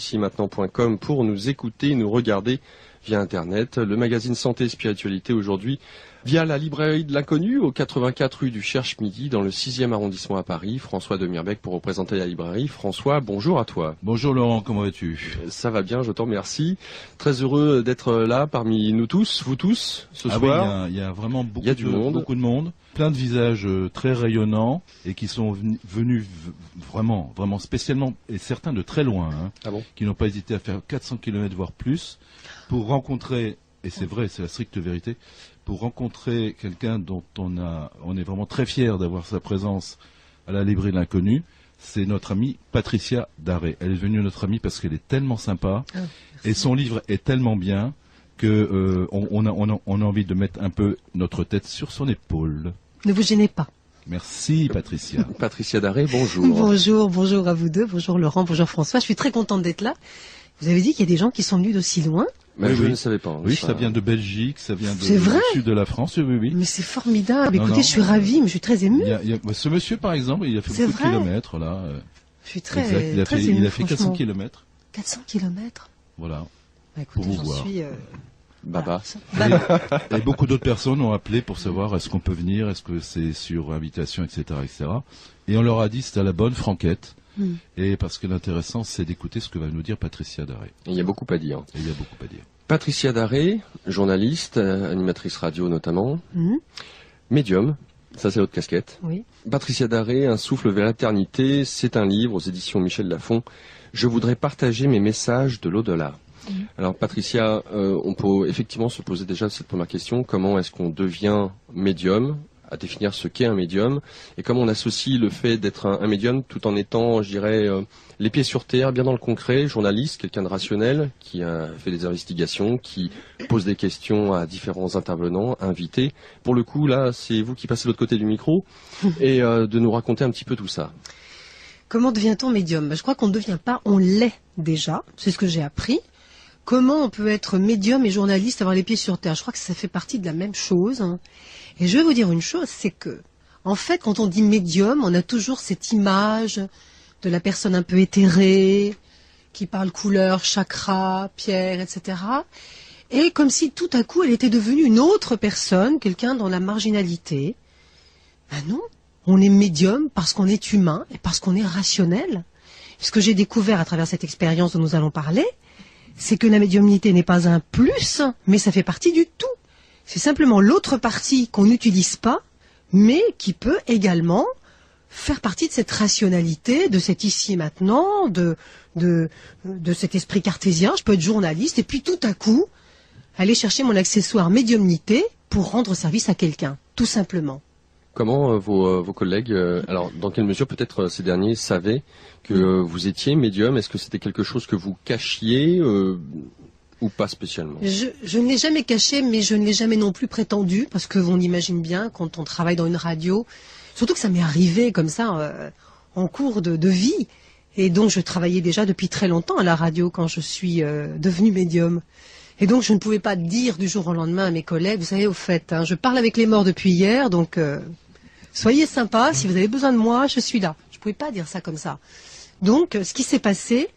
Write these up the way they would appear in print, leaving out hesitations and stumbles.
ici-maintenant.com pour nous écouter, nous regarder via Internet. Le magazine Santé et Spiritualité aujourd'hui via la librairie de l'Inconnu au 84 rue du Cherche-Midi dans le 6e arrondissement à Paris. François de Mirbec pour représenter la librairie. François, bonjour à toi. Bonjour Laurent, comment vas-tu? Ça va bien, je t'en remercie. Très heureux d'être là parmi nous tous, vous tous, ce soir. Oui, il y a vraiment beaucoup de monde. Plein de visages très rayonnants et qui sont venus vraiment spécialement, et certains de très loin, qui n'ont pas hésité à faire 400 km voire plus pour rencontrer, et c'est vrai, c'est la stricte vérité, pour rencontrer quelqu'un dont on est vraiment très fier d'avoir sa présence à la librairie de l'Inconnu. C'est notre amie Patricia Daré. Elle est devenue notre amie parce qu'elle est tellement sympa et son livre est tellement bien que on a envie de mettre un peu notre tête sur son épaule. Ne vous gênez pas. Merci Patricia. Patricia Daré, bonjour. Bonjour à vous deux, bonjour Laurent, bonjour François. Je suis très contente d'être là. Vous avez dit qu'il y a des gens qui sont venus d'aussi loin. Mais je ne savais pas. Oui, ça vient de Belgique, ça vient du sud de la France. Oui. Mais c'est formidable. Écoutez, je suis ravie, mais je suis très émue. Ce monsieur, par exemple, il a fait beaucoup de kilomètres là. Je suis très émue. Il a fait 400 kilomètres. 400 kilomètres. Voilà. Écoutez, pour vous voir. Baba. Et beaucoup d'autres personnes ont appelé pour savoir est-ce qu'on peut venir, est-ce que c'est sur invitation, etc., etc. Et on leur a dit c'était à la bonne franquette. Et parce que l'intéressant, c'est d'écouter ce que va nous dire Patricia Daré. Il y a beaucoup à dire. Patricia Daré, journaliste, animatrice radio notamment, médium, ça c'est votre casquette. Oui. Patricia Daré, Un souffle vers l'éternité, c'est un livre aux éditions Michel Lafon. Je voudrais partager mes messages de l'au-delà. Alors Patricia, on peut effectivement se poser déjà cette première question, comment est-ce qu'on devient médium, à définir ce qu'est un médium, et comment on associe le fait d'être un médium tout en étant, je dirais, les pieds sur terre, bien dans le concret, journaliste, quelqu'un de rationnel, qui a fait des investigations, qui pose des questions à différents intervenants, invités. Pour le coup, là, c'est vous qui passez de l'autre côté du micro, et de nous raconter un petit peu tout ça. Comment devient-on médium? Je crois qu'on ne devient pas, on l'est déjà, c'est ce que j'ai appris. Comment on peut être médium et journaliste, avoir les pieds sur terre? Je crois que ça fait partie de la même chose. Et je vais vous dire une chose, c'est que, en fait, quand on dit médium, on a toujours cette image de la personne un peu éthérée, qui parle couleur, chakra, pierre, etc. Et comme si tout à coup, elle était devenue une autre personne, quelqu'un dans la marginalité. Ben non, on est médium parce qu'on est humain et parce qu'on est rationnel. Ce que j'ai découvert à travers cette expérience dont nous allons parler, c'est que la médiumnité n'est pas un plus, mais ça fait partie du tout. C'est simplement l'autre partie qu'on n'utilise pas, mais qui peut également faire partie de cette rationalité, de cet ici et maintenant, de cet esprit cartésien. Je peux être journaliste et puis tout à coup, aller chercher mon accessoire médiumnité pour rendre service à quelqu'un, tout simplement. Comment vos collègues, alors dans quelle mesure peut-être ces derniers savaient que vous étiez médium? Est-ce que c'était quelque chose que vous cachiez ou pas spécialement? Je ne l'ai jamais caché, mais je ne l'ai jamais non plus prétendu, parce que on imagine bien quand on travaille dans une radio, surtout que ça m'est arrivé comme ça en cours de vie, et donc je travaillais déjà depuis très longtemps à la radio quand je suis devenue médium. Et donc je ne pouvais pas dire du jour au lendemain à mes collègues, vous savez, au fait, je parle avec les morts depuis hier, donc soyez sympas, si vous avez besoin de moi, je suis là. Je ne pouvais pas dire ça comme ça. Donc ce qui s'est passé,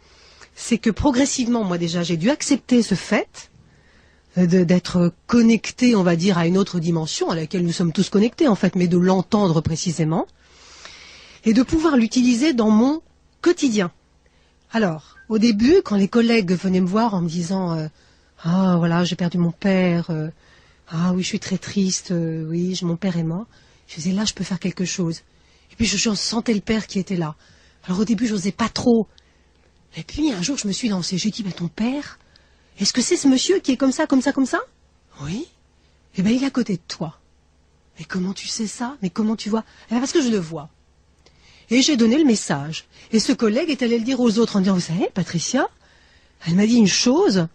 c'est que progressivement, moi déjà, j'ai dû accepter ce fait d'être connecté, on va dire, à une autre dimension, à laquelle nous sommes tous connectés en fait, mais de l'entendre précisément, et de pouvoir l'utiliser dans mon quotidien. Alors, au début, quand les collègues venaient me voir en me disant ah voilà, j'ai perdu mon père, ah oui, je suis très triste, oui, mon père est mort, je disais là, je peux faire quelque chose. Et puis je sentais le père qui était là. Alors au début, je n'osais pas trop. Et puis un jour, je me suis lancée. J'ai dit, mais ton père, est-ce que c'est ce monsieur qui est comme ça, comme ça, comme ça? Oui. Eh bien, il est à côté de toi. Mais comment tu sais ça? Mais comment tu vois? Eh bien, parce que je le vois. Et j'ai donné le message. Et ce collègue est allé le dire aux autres en disant, vous savez, Patricia, elle m'a dit une chose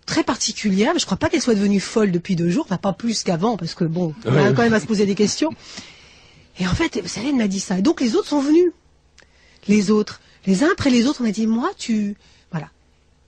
très particulière. Je ne crois pas qu'elle soit devenue folle depuis 2 jours, enfin pas plus qu'avant, parce que bon, on a quand même à se poser des questions. Et en fait, vous savez, elle m'a dit ça. Et donc les autres sont venus. Les autres. Les uns après les autres, on a dit, moi, Voilà.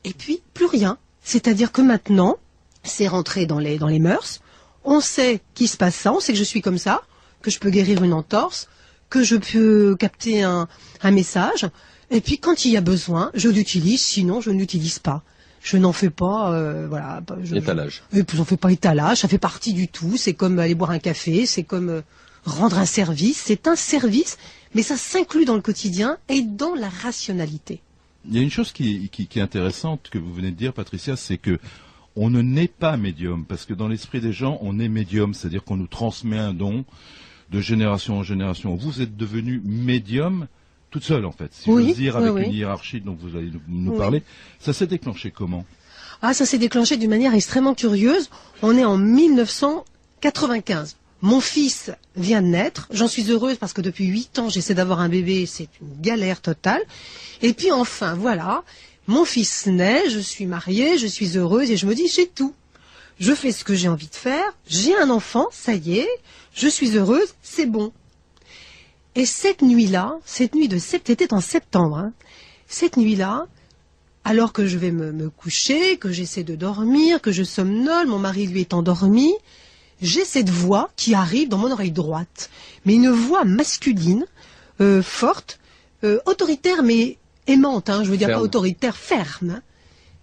Et puis, plus rien. C'est-à-dire que maintenant, c'est rentré dans les mœurs. On sait qu'il se passe ça, on sait que je suis comme ça, que je peux guérir une entorse, que je peux capter un message. Et puis quand il y a besoin, je l'utilise, sinon je ne l'utilise pas. Je n'en fais pas, voilà. Étalage. J'en fais pas étalage, ça fait partie du tout. C'est comme aller boire un café, c'est comme rendre un service. C'est un service, mais ça s'inclut dans le quotidien et dans la rationalité. Il y a une chose qui est intéressante que vous venez de dire, Patricia, c'est que on ne naît pas médium, parce que dans l'esprit des gens, on est médium, c'est-à-dire qu'on nous transmet un don de génération en génération. Vous êtes devenu médium toute seule, en fait, si j'ose dire, avec une hiérarchie dont vous allez nous parler. Ça s'est déclenché comment? Ah, ça s'est déclenché d'une manière extrêmement curieuse. On est en 1995. Mon fils vient de naître. J'en suis heureuse parce que depuis 8 ans, j'essaie d'avoir un bébé. C'est une galère totale. Et puis enfin, voilà, mon fils naît, je suis mariée, je suis heureuse et je me dis, j'ai tout. Je fais ce que j'ai envie de faire. J'ai un enfant, ça y est. Je suis heureuse, c'est bon. Et cette nuit-là, c'était en septembre, hein, cette nuit-là, alors que je vais me coucher, que j'essaie de dormir, que je somnole, mon mari lui est endormi, j'ai cette voix qui arrive dans mon oreille droite. Mais une voix masculine, forte, autoritaire mais aimante, hein, je veux dire pas autoritaire, ferme, hein,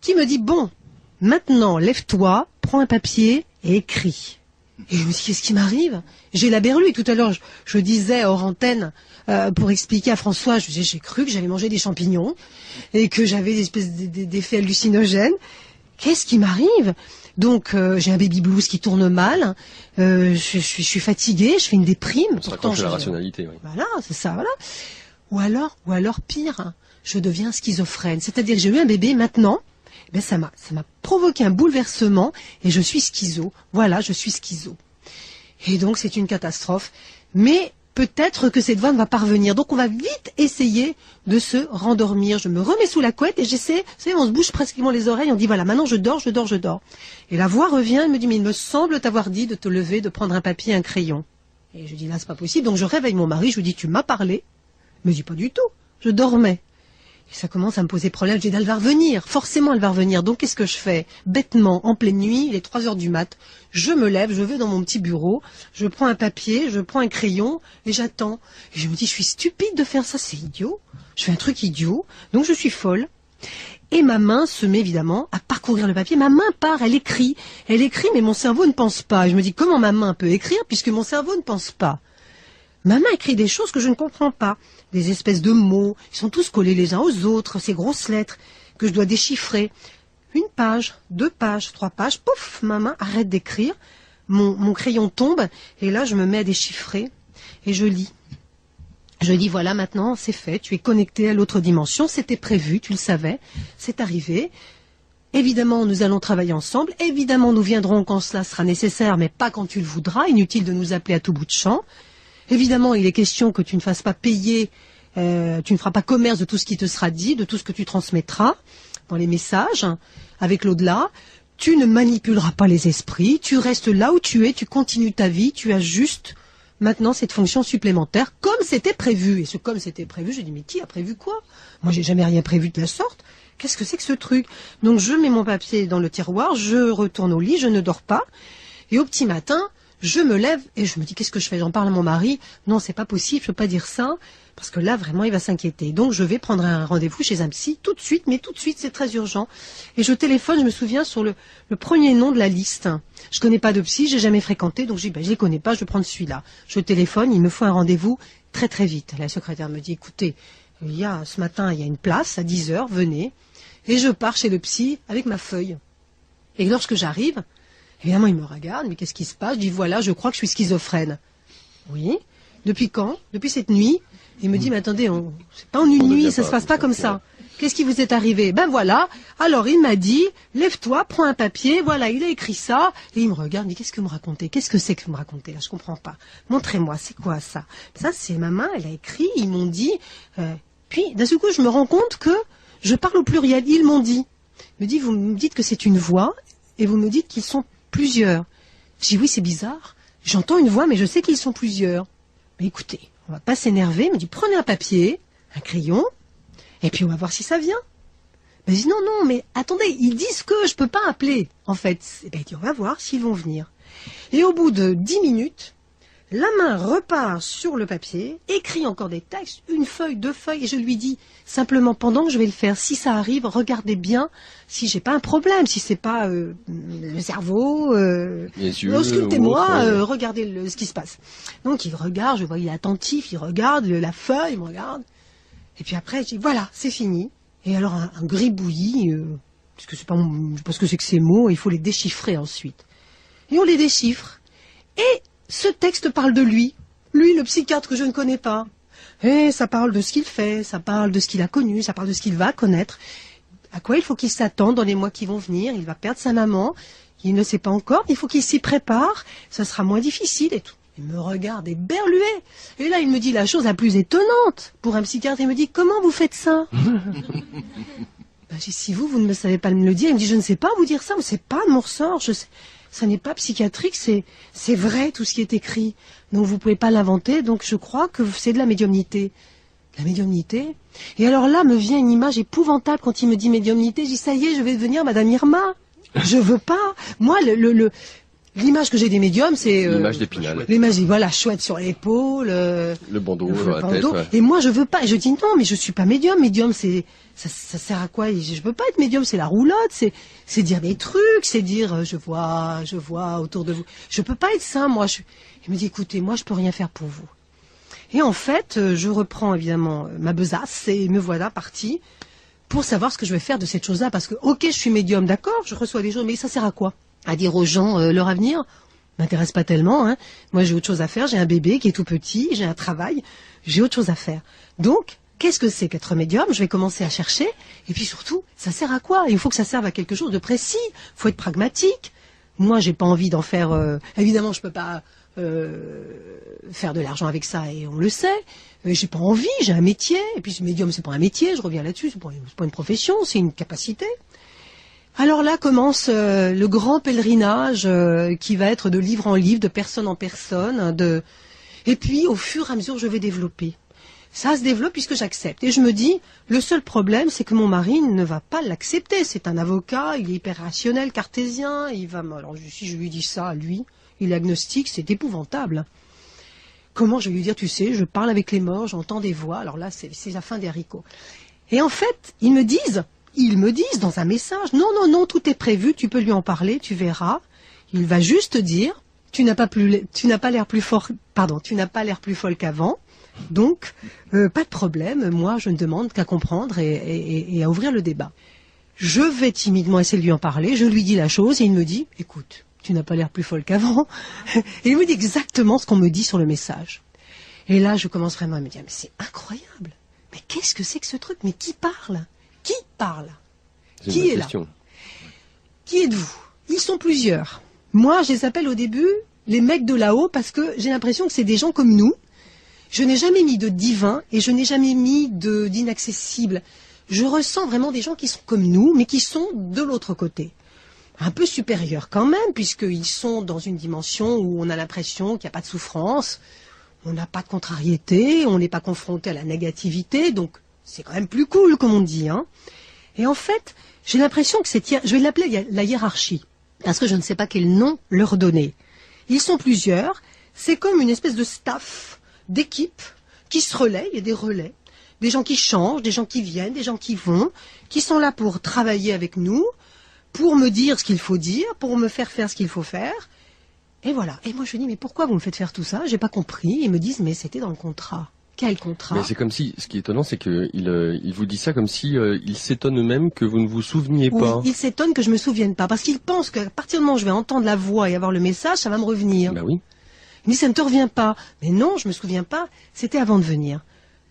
qui me dit, bon, maintenant lève-toi, prends un papier et écris. Et je me dis, qu'est-ce qui m'arrive? J'ai la berlue. Tout à l'heure, je disais hors antenne, pour expliquer à François, j'ai cru que j'avais mangé des champignons et que j'avais des espèces d'effets hallucinogènes. Qu'est-ce qui m'arrive? Donc, j'ai un baby blues qui tourne mal, je suis fatiguée, je fais une déprime. Ça raccroche la rationalité, oui. Voilà, c'est ça, voilà. Ou alors, pire, je deviens schizophrène. C'est-à-dire que j'ai eu un bébé maintenant. Ben ça m'a provoqué un bouleversement et je suis schizo. Voilà, je suis schizo. Et donc c'est une catastrophe. Mais peut-être que cette voix ne va pas revenir. Donc on va vite essayer de se rendormir. Je me remets sous la couette et j'essaie, vous savez, on se bouge pratiquement les oreilles, on dit voilà, maintenant je dors. Et la voix revient, elle me dit mais il me semble t'avoir dit de te lever, de prendre un papier et un crayon. Et je dis là c'est pas possible. Donc je réveille mon mari, je lui dis tu m'as parlé. Il me dit pas du tout, je dormais. Et ça commence à me poser problème. Je dis, elle va revenir. Forcément, elle va revenir. Donc, qu'est-ce que je fais? Bêtement, en pleine nuit, il est 3 heures du mat. Je me lève, je vais dans mon petit bureau. Je prends un papier, je prends un crayon et j'attends. Et je me dis, je suis stupide de faire ça. C'est idiot. Je fais un truc idiot. Donc, je suis folle. Et ma main se met évidemment à parcourir le papier. Ma main part, elle écrit. Elle écrit, mais mon cerveau ne pense pas. Et je me dis, comment ma main peut écrire puisque mon cerveau ne pense pas? Ma main écrit des choses que je ne comprends pas. Des espèces de mots. Ils sont tous collés les uns aux autres. Ces grosses lettres que je dois déchiffrer. 1 page, 2 pages, 3 pages. Pouf, ma main arrête d'écrire. Mon crayon tombe. Et là, je me mets à déchiffrer. Et je lis. Je dis, voilà, maintenant, c'est fait. Tu es connecté à l'autre dimension. C'était prévu, tu le savais. C'est arrivé. Évidemment, nous allons travailler ensemble. Évidemment, nous viendrons quand cela sera nécessaire, mais pas quand tu le voudras. Inutile de nous appeler à tout bout de champ. Évidemment, il est question que tu ne fasses pas payer, tu ne feras pas commerce de tout ce qui te sera dit, de tout ce que tu transmettras dans les messages, avec l'au-delà. Tu ne manipuleras pas les esprits, tu restes là où tu es, tu continues ta vie, tu as juste maintenant cette fonction supplémentaire, comme c'était prévu. Et ce comme c'était prévu, je dis, mais qui a prévu quoi? Moi, j'ai jamais rien prévu de la sorte. Qu'est-ce que c'est que ce truc? Donc, je mets mon papier dans le tiroir, je retourne au lit, je ne dors pas. Et au petit matin, je me lève et je me dis, qu'est-ce que je fais? J'en parle à mon mari. Non, c'est pas possible, je peux pas dire ça, parce que là, vraiment, il va s'inquiéter. Donc, je vais prendre un rendez-vous chez un psy tout de suite, mais tout de suite, c'est très urgent. Et je téléphone, je me souviens, sur le premier nom de la liste. Je connais pas de psy, j'ai jamais fréquenté, donc je dis, je les connais pas, je vais prendre celui-là. Je téléphone, il me faut un rendez-vous très très vite. La secrétaire me dit, écoutez, ce matin, il y a une place à 10 heures, venez. Et je pars chez le psy avec ma feuille. Et lorsque j'arrive, évidemment, il me regarde, mais qu'est-ce qui se passe? Je dis, voilà, je crois que je suis schizophrène. Oui. Depuis quand? Depuis cette nuit. Il me dit, mais attendez, c'est pas en une nuit, ça se passe pas comme ça. Qu'est-ce qui vous est arrivé? Ben voilà. Alors, il m'a dit, lève-toi, prends un papier, voilà, il a écrit ça. Et il me regarde, mais qu'est-ce que vous me racontez? Qu'est-ce que c'est que vous me racontez? Là, je comprends pas. Montrez-moi, c'est quoi ça? Ça, c'est ma main, elle a écrit, ils m'ont dit. Puis, d'un seul coup, je me rends compte que je parle au pluriel. Ils m'ont dit. Il me dit, vous me dites que c'est une voix, et vous me dites qu'ils sont plusieurs. Je dis, oui, c'est bizarre. J'entends une voix, mais je sais qu'ils sont plusieurs. Mais écoutez, on va pas s'énerver. Il me dit, prenez un papier, un crayon, et puis on va voir si ça vient. Ben, je dis, non, mais attendez, ils disent que je peux pas appeler, en fait. Ben, il dit, on va voir s'ils vont venir. Et au bout de 10 minutes, La main repart sur le papier, écrit encore des textes, une feuille, 2 feuilles, et je lui dis simplement pendant que je vais le faire, si ça arrive, regardez bien si j'ai pas un problème, si c'est pas le cerveau, auscultez-moi, regardez ce qui se passe. Donc il regarde, je vois, il est attentif, il regarde la feuille, il me regarde, et puis après je dis voilà, c'est fini. Et alors un gribouillis, parce que c'est pas, je sais pas ce que c'est que ces mots, il faut les déchiffrer ensuite. Et on les déchiffre. Et ce texte parle de lui, le psychiatre que je ne connais pas. Et ça parle de ce qu'il fait, ça parle de ce qu'il a connu, ça parle de ce qu'il va connaître. À quoi il faut qu'il s'attende dans les mois qui vont venir. Il va perdre sa maman, il ne sait pas encore, il faut qu'il s'y prépare, ça sera moins difficile et tout. Il me regarde éberlué. Et là, il me dit la chose la plus étonnante. Pour un psychiatre, il me dit, comment vous faites ça? Si vous ne me savez pas me le dire, il me dit, je ne sais pas vous dire ça, mais c'est pas de mon ressort, je sais. Ça n'est pas psychiatrique, c'est vrai tout ce qui est écrit. Donc vous pouvez pas l'inventer, donc je crois que c'est de la médiumnité. La médiumnité. Et alors là me vient une image épouvantable quand il me dit médiumnité, je dis ça y est, je vais devenir Madame Irma. Je veux pas. Moi, l'image que j'ai des médiums, c'est... l'image d'Épinal. L'image, voilà, chouette sur l'épaule. Le bandeau, la tête. Ouais. Et moi, je veux pas. Je dis non, mais je suis pas médium. Médium, ça sert à quoi? Je veux pas être médium, c'est la roulotte, c'est dire des trucs, c'est dire je vois autour de vous. Je peux pas être ça, moi. Il me dit, écoutez, moi, je peux rien faire pour vous. Et en fait, je reprends évidemment ma besace et me voilà partie pour savoir ce que je vais faire de cette chose-là. Parce que, ok, je suis médium, d'accord, je reçois des choses, mais ça sert à quoi? À dire aux gens leur avenir? M'intéresse pas tellement, hein. Moi, j'ai autre chose à faire. J'ai un bébé qui est tout petit, j'ai un travail, j'ai autre chose à faire. Donc, qu'est-ce que c'est qu'être médium? Je vais commencer à chercher. Et puis surtout, ça sert à quoi? Il faut que ça serve à quelque chose de précis. Il faut être pragmatique. Moi, j'ai pas envie d'en faire... Évidemment, je peux pas faire de l'argent avec ça, et on le sait. J'ai pas envie, j'ai un métier. Et puis, ce médium, c'est pas un métier, je reviens là-dessus. C'est pas une profession, c'est une capacité. Alors là commence le grand pèlerinage qui va être de livre en livre, de personne en personne. Et puis, au fur et à mesure, je vais développer. Ça se développe puisque j'accepte. Et je me dis, le seul problème, c'est que mon mari ne va pas l'accepter. C'est un avocat, il est hyper rationnel, cartésien. Alors, si je lui dis ça à lui, il est agnostique, c'est épouvantable. Comment je vais lui dire, tu sais, je parle avec les morts, j'entends des voix. Alors là, c'est la fin des haricots. Et en fait, ils me disent dans un message, non, tout est prévu, tu peux lui en parler, tu verras. Il va juste dire, tu n'as pas l'air plus folle qu'avant. Donc, pas de problème, moi je ne demande qu'à comprendre et à ouvrir le débat. Je vais timidement essayer de lui en parler, je lui dis la chose et il me dit, écoute, tu n'as pas l'air plus folle qu'avant. Et il me dit exactement ce qu'on me dit sur le message. Et là, je commence vraiment à me dire, mais c'est incroyable, mais qu'est-ce que c'est que ce truc? Mais qui parle? Qui parle? Qui est là? Qui êtes-vous? Ils sont plusieurs. Moi, je les appelle au début les mecs de là-haut parce que j'ai l'impression que c'est des gens comme nous. Je n'ai jamais mis de divin et je n'ai jamais mis d'inaccessible. Je ressens vraiment des gens qui sont comme nous, mais qui sont de l'autre côté. Un peu supérieurs quand même, puisqu'ils sont dans une dimension où on a l'impression qu'il n'y a pas de souffrance, on n'a pas de contrariété, on n'est pas confronté à la négativité, donc c'est quand même plus cool, comme on dit, hein. Et en fait, j'ai l'impression que je vais l'appeler la hiérarchie, parce que je ne sais pas quel nom leur donner. Ils sont plusieurs, c'est comme une espèce de staff, d'équipe, qui se relaient, il y a des relais, des gens qui changent, des gens qui viennent, des gens qui vont, qui sont là pour travailler avec nous, pour me dire ce qu'il faut dire, pour me faire faire ce qu'il faut faire. Et voilà. Et moi je dis, mais pourquoi vous me faites faire tout ça? J'ai pas compris. Ils me disent, mais c'était dans le contrat. Quel contrat? Mais c'est comme si, ce qui est étonnant, c'est qu'il vous dit ça comme si il s'étonne eux-mêmes que vous ne vous souveniez pas. Oui, il s'étonne que je me souvienne pas, parce qu'il pense qu'à partir du moment où je vais entendre la voix et avoir le message, ça va me revenir. Bah oui. Il me dit, ça ne te revient pas. Mais non, je me souviens pas. C'était avant de venir.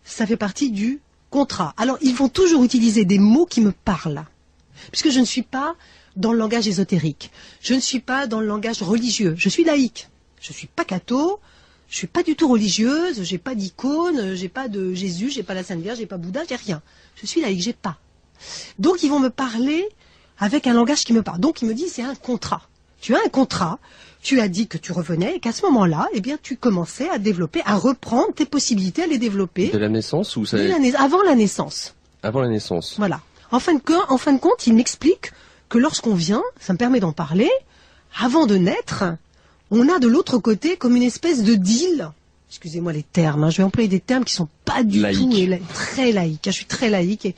Ça fait partie du contrat. Alors, ils vont toujours utiliser des mots qui me parlent. Puisque je ne suis pas dans le langage ésotérique. Je ne suis pas dans le langage religieux. Je suis laïque. Je suis pas catho. Je suis pas du tout religieuse. J'ai pas d'icône. J'ai pas de Jésus. J'ai pas la Sainte Vierge. J'ai pas Bouddha. J'ai rien. Je suis laïque. J'ai pas. Donc, ils vont me parler avec un langage qui me parle. Donc, ils me disent, c'est un contrat. Tu as un contrat. Tu as dit que tu revenais et qu'à ce moment-là, eh bien, tu commençais à développer, à reprendre tes possibilités, à les développer. De la naissance ou ça... Avant la naissance. Avant la naissance. Voilà. En fin de compte, il m'explique que lorsqu'on vient, ça me permet d'en parler, avant de naître, on a de l'autre côté comme une espèce de deal. Excusez-moi les termes, hein, je vais employer des termes qui sont pas du tout très laïques. Je suis très laïque et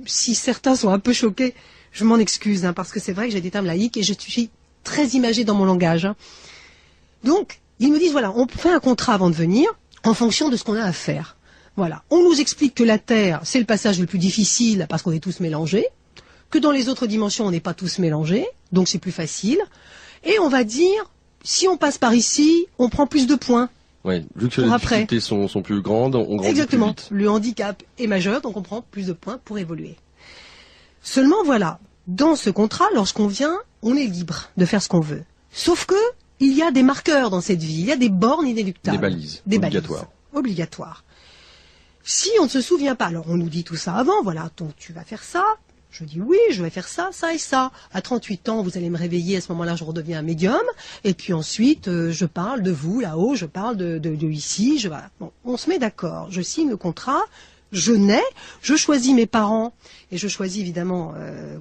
si certains sont un peu choqués, je m'en excuse, hein, parce que c'est vrai que j'ai des termes laïques et je suis très imagée dans mon langage. Hein. Donc, ils me disent, voilà, on fait un contrat avant de venir en fonction de ce qu'on a à faire. Voilà. On nous explique que la Terre, c'est le passage le plus difficile parce qu'on est tous mélangés, que dans les autres dimensions, on n'est pas tous mélangés, donc c'est plus facile. Et on va dire, si on passe par ici, on prend plus de points. Oui, vu que les difficultés sont plus grandes, on grandit Exactement. plus vite. Le handicap est majeur, donc on prend plus de points pour évoluer. Seulement, voilà, dans ce contrat, lorsqu'on vient, on est libre de faire ce qu'on veut. Sauf que, il y a des marqueurs dans cette vie, il y a des bornes inéluctables. Des balises, obligatoires. Obligatoires. Si on ne se souvient pas, alors on nous dit tout ça avant, voilà, donc tu vas faire ça. Je dis oui, je vais faire ça, ça et ça. À 38 ans, vous allez me réveiller, à ce moment-là, je redeviens un médium. Et puis ensuite, je parle de vous, là-haut, je parle de ici. Voilà. Bon, on se met d'accord, je signe le contrat, je nais, je choisis mes parents. Et je choisis évidemment,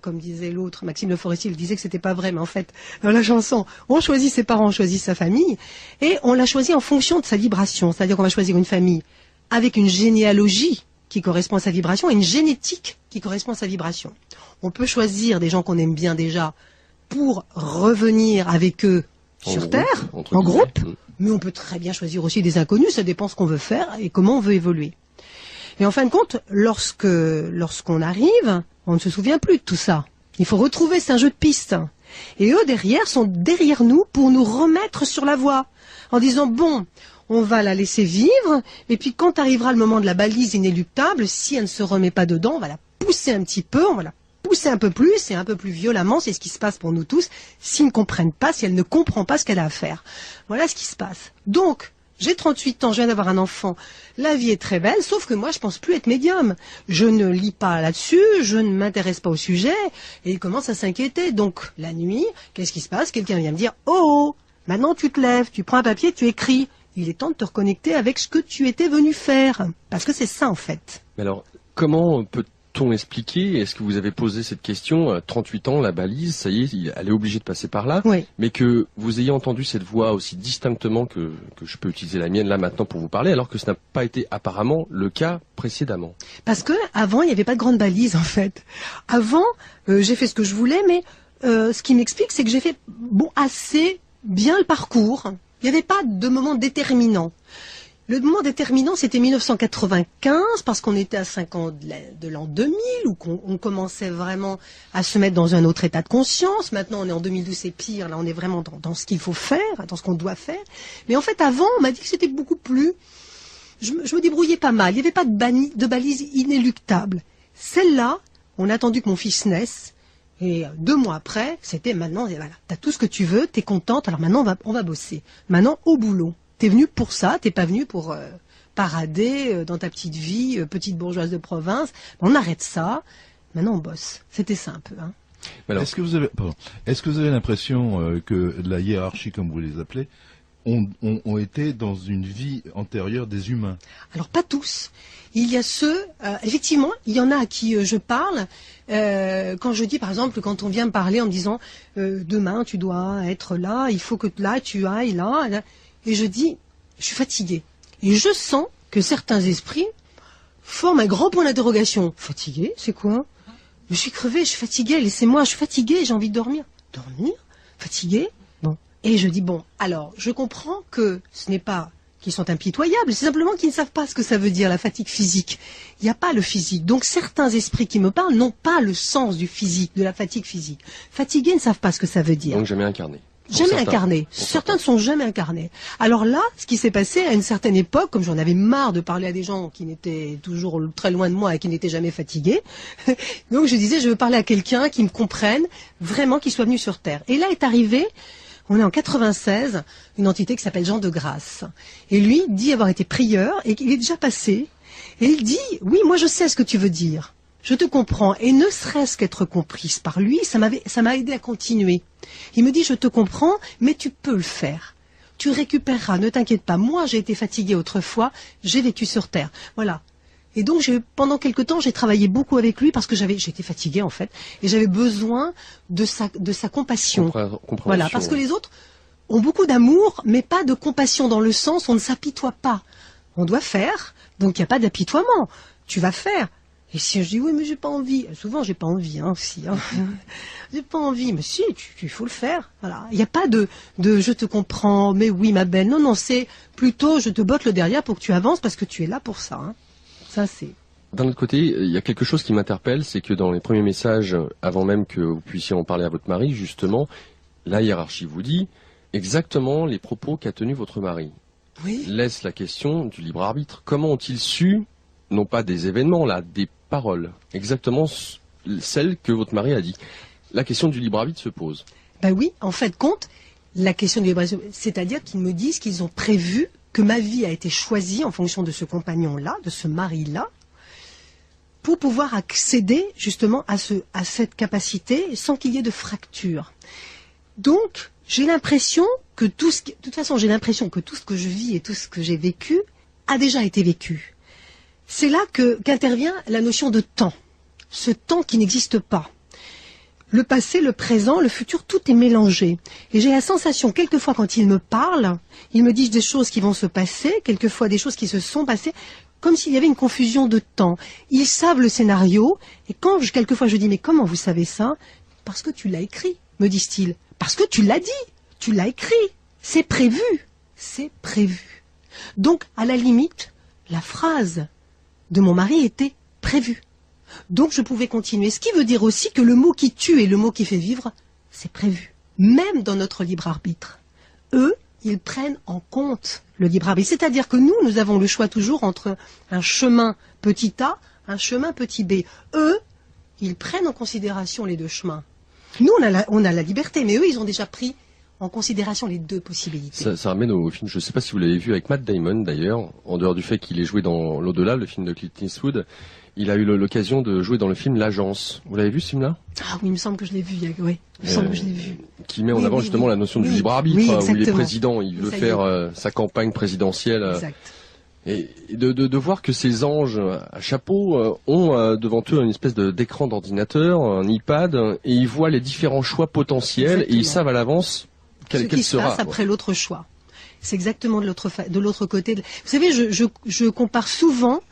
comme disait l'autre, Maxime Le Forestier, il disait que c'était pas vrai, mais en fait, dans la chanson, on choisit ses parents, on choisit sa famille. Et on l'a choisi en fonction de sa vibration. C'est-à-dire qu'on va choisir une famille avec une généalogie qui correspond à sa vibration et une génétique qui correspond à sa vibration. On peut choisir des gens qu'on aime bien déjà pour revenir avec eux sur Terre, en groupe, mais on peut très bien choisir aussi des inconnus, ça dépend ce qu'on veut faire et comment on veut évoluer. Et en fin de compte, lorsqu'on arrive, on ne se souvient plus de tout ça. Il faut retrouver, c'est un jeu de piste. Et eux, derrière, sont derrière nous pour nous remettre sur la voie, en disant, bon, on va la laisser vivre, et puis quand arrivera le moment de la balise inéluctable, si elle ne se remet pas dedans, on va la pousser un petit peu, on va la pousser un peu plus, et un peu plus violemment, c'est ce qui se passe pour nous tous, s'ils ne comprennent pas, si elle ne comprend pas ce qu'elle a à faire. Voilà ce qui se passe. Donc, j'ai 38 ans, je viens d'avoir un enfant, la vie est très belle, sauf que moi je pense plus être médium. Je ne lis pas là-dessus, je ne m'intéresse pas au sujet, et il commence à s'inquiéter. Donc, la nuit, qu'est-ce qui se passe? Quelqu'un vient me dire, oh, maintenant tu te lèves, tu prends un papier, tu écris. Il est temps de te reconnecter avec ce que tu étais venu faire. Parce que c'est ça, en fait. Mais alors, comment peut-on expliquer, est-ce que vous avez posé cette question, 38 ans, la balise, ça y est, elle est obligée de passer par là, oui. Mais que vous ayez entendu cette voix aussi distinctement que je peux utiliser la mienne là maintenant pour vous parler, alors que ce n'a pas été apparemment le cas précédemment? Parce que avant, il n'y avait pas de grande balise, en fait. Avant, j'ai fait ce que je voulais, mais ce qui m'explique, c'est que j'ai fait assez bien le parcours. Il n'y avait pas de moment déterminant. Le moment déterminant, c'était 1995, parce qu'on était à 5 ans de l'an 2000, où on commençait vraiment à se mettre dans un autre état de conscience. Maintenant, on est en 2012, c'est pire. Là, on est vraiment dans ce qu'il faut faire, dans ce qu'on doit faire. Mais en fait, avant, on m'a dit que c'était beaucoup plus... Je me débrouillais pas mal. Il n'y avait pas de balise inéluctable. Celle-là, on a attendu que mon fils naisse. Et 2 mois après, c'était maintenant, voilà, t'as tout ce que tu veux, t'es contente, alors maintenant on va bosser. Maintenant, au boulot. T'es venu pour ça, t'es pas venu pour parader dans ta petite vie, petite bourgeoise de province. On arrête ça, maintenant on bosse. C'était ça un peu. Hein. Alors, est-ce que vous avez l'impression que la hiérarchie, comme vous les appelez, ont été dans une vie antérieure des humains? Alors pas tous. Il y a ceux, effectivement, il y en a à qui je parle, quand je dis par exemple, quand on vient me parler en me disant demain tu dois être là, il faut que là tu ailles là, et je dis, je suis fatiguée. Et je sens que certains esprits forment un grand point d'interrogation. Fatiguée, c'est quoi? Je suis crevée, je suis fatiguée, laissez-moi, je suis fatiguée, j'ai envie de dormir. Dormir? Fatiguée? Bon. Et je dis, bon, alors, je comprends que ce n'est pas qu'ils sont impitoyables, c'est simplement qu'ils ne savent pas ce que ça veut dire, la fatigue physique. Il n'y a pas le physique. Donc certains esprits qui me parlent n'ont pas le sens du physique, de la fatigue physique. Fatigués ne savent pas ce que ça veut dire. Donc jamais incarné. Jamais incarné. Certains ne sont jamais incarnés. Alors là, ce qui s'est passé à une certaine époque, comme j'en avais marre de parler à des gens qui n'étaient toujours très loin de moi et qui n'étaient jamais fatigués, donc je disais, je veux parler à quelqu'un qui me comprenne, vraiment qui soit venu sur Terre. Et là est arrivé, on est en 96, une entité qui s'appelle Jean de Grasse. Et lui dit avoir été prieur et qu'il est déjà passé. Et il dit, oui, moi je sais ce que tu veux dire. Je te comprends. Et ne serait-ce qu'être comprise par lui, ça m'a aidé à continuer. Il me dit, je te comprends, mais tu peux le faire. Tu récupéreras, ne t'inquiète pas. Moi, j'ai été fatiguée autrefois, j'ai vécu sur Terre. Voilà. Et donc, pendant quelque temps, j'ai travaillé beaucoup avec lui parce que j'étais fatiguée, en fait. Et j'avais besoin de sa compassion. Compréhension. Voilà. Parce que les autres, ont beaucoup d'amour, mais pas de compassion, dans le sens où on ne s'apitoie pas. On doit faire, donc il n'y a pas d'apitoiement. Tu vas faire. Et si je dis oui, mais j'ai pas envie, souvent j'ai pas envie aussi. J'ai pas envie, mais si, il faut le faire. Voilà. Il n'y a pas de je te comprends, mais oui ma belle. Non, non, c'est plutôt je te botte le derrière pour que tu avances parce que tu es là pour ça. Hein. Ça c'est. D'un autre côté, il y a quelque chose qui m'interpelle, c'est que dans les premiers messages, avant même que vous puissiez en parler à votre mari, justement, la hiérarchie vous dit exactement les propos qu'a tenus votre mari. Oui. Laisse la question du libre arbitre. Comment ont-ils su, non pas des événements là, des paroles, exactement celles que votre mari a dit. La question du libre arbitre se pose. Ben oui, en fait, compte la question du libre arbitre, c'est-à-dire qu'ils me disent qu'ils ont prévu que ma vie a été choisie en fonction de ce compagnon-là, de ce mari-là, pour pouvoir accéder justement à cette capacité sans qu'il y ait de fracture. Donc, j'ai l'impression que de toute façon, j'ai l'impression que tout ce que je vis et tout ce que j'ai vécu a déjà été vécu. C'est là qu'intervient la notion de temps. Ce temps qui n'existe pas. Le passé, le présent, le futur, tout est mélangé. Et j'ai la sensation, quelquefois quand ils me parlent, ils me disent des choses qui vont se passer, quelquefois des choses qui se sont passées, comme s'il y avait une confusion de temps. Ils savent le scénario, et quand quelquefois je dis, mais comment vous savez ça? Parce que tu l'as écrit, me disent-ils. Parce que tu l'as dit, tu l'as écrit. C'est prévu. C'est prévu. Donc, à la limite, la phrase de mon mari était prévu. Donc je pouvais continuer. Ce qui veut dire aussi que le mot qui tue et le mot qui fait vivre, c'est prévu. Même dans notre libre arbitre. Eux, ils prennent en compte le libre arbitre. C'est-à-dire que nous avons le choix toujours entre un chemin petit a, un chemin petit b. Eux, ils prennent en considération les deux chemins. Nous, on a la liberté, mais eux, ils ont déjà pris en considération les deux possibilités. Ça ramène au film, je ne sais pas si vous l'avez vu avec Matt Damon d'ailleurs, en dehors du fait qu'il ait joué dans L'Au-delà, le film de Clint Eastwood, il a eu l'occasion de jouer dans le film L'Agence. Vous l'avez vu ce film-là? Ah oui, il me semble que je l'ai vu, oui. Il me semble que je l'ai vu. Qui met en avant justement la notion du libre arbitre, où il est président, il veut faire sa campagne présidentielle. Exact. Et de voir que ces anges à chapeau ont devant eux une espèce d'écran d'ordinateur, un iPad, et ils voient les différents choix potentiels. Exactement. Et ils savent à l'avance quel sera. Ce qui se passe après l'autre choix. C'est exactement de l'autre côté. Vous savez, je compare souvent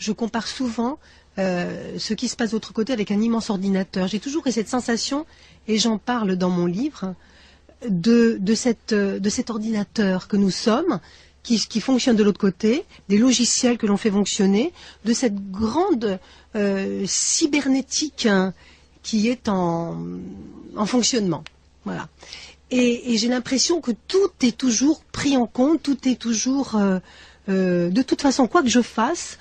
ce qui se passe de l'autre côté avec un immense ordinateur. J'ai toujours eu cette sensation, et j'en parle dans mon livre, de cet ordinateur que nous sommes, qui fonctionne de l'autre côté, des logiciels que l'on fait fonctionner, de cette grande cybernétique qui est en fonctionnement. Voilà. Et j'ai l'impression que tout est toujours pris en compte, tout est toujours... de toute façon, quoi que je fasse,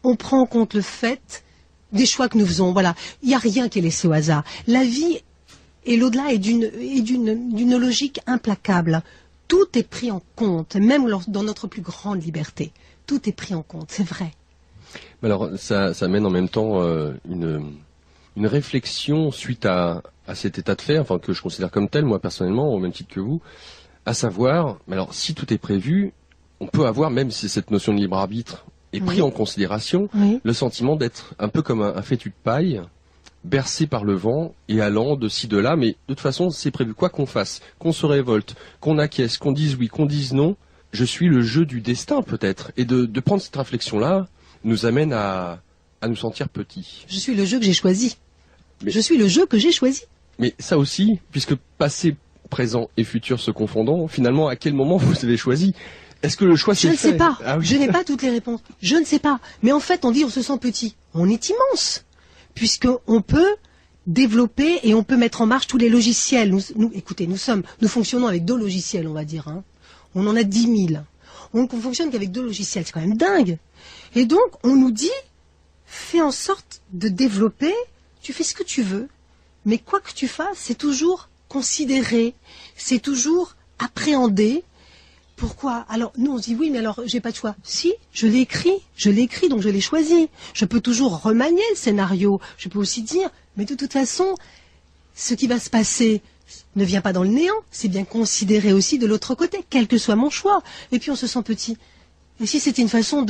on prend en compte le fait des choix que nous faisons. Voilà. Il n'y a rien qui est laissé au hasard. La vie et l'au-delà est d'une logique implacable. Tout est pris en compte, même dans notre plus grande liberté. Tout est pris en compte, c'est vrai. Alors, ça mène en même temps une réflexion suite à cet état de fait, enfin que je considère comme tel, moi personnellement, au même titre que vous, à savoir, mais alors si tout est prévu, on peut avoir, même si cette notion de libre arbitre est prise en considération, le sentiment d'être un peu comme un fétu de paille, bercé par le vent et allant de ci de là, mais de toute façon c'est prévu, quoi qu'on fasse, qu'on se révolte, qu'on acquiesce, qu'on dise oui, qu'on dise non, je suis le jeu du destin peut-être, et de prendre cette réflexion-là nous amène à nous sentir petits. Je suis le jeu que j'ai choisi. Je suis le jeu que j'ai choisi. Mais ça aussi, puisque passé, présent et futur se confondant, finalement à quel moment vous avez choisi? Est-ce que le choix s'est fait? Je ne sais pas, je n'ai pas toutes les réponses, je ne sais pas, mais en fait on dit on se sent petit, on est immense. Puisqu'on peut développer et on peut mettre en marche tous les logiciels. Écoutez, nous fonctionnons avec 2 logiciels, on va dire. Hein. On en a 10 000. On ne fonctionne qu'avec 2 logiciels, c'est quand même dingue. Et donc, on nous dit, fais en sorte de développer, tu fais ce que tu veux, mais quoi que tu fasses, c'est toujours considéré, c'est toujours appréhendé. Pourquoi? Alors, nous, on se dit, oui, mais alors, j'ai pas de choix. Si, je l'ai écrit, donc je l'ai choisi. Je peux toujours remanier le scénario. Je peux aussi dire, mais de toute façon, ce qui va se passer ne vient pas dans le néant. C'est bien considéré aussi de l'autre côté, quel que soit mon choix. Et puis, on se sent petit. Et si c'était une façon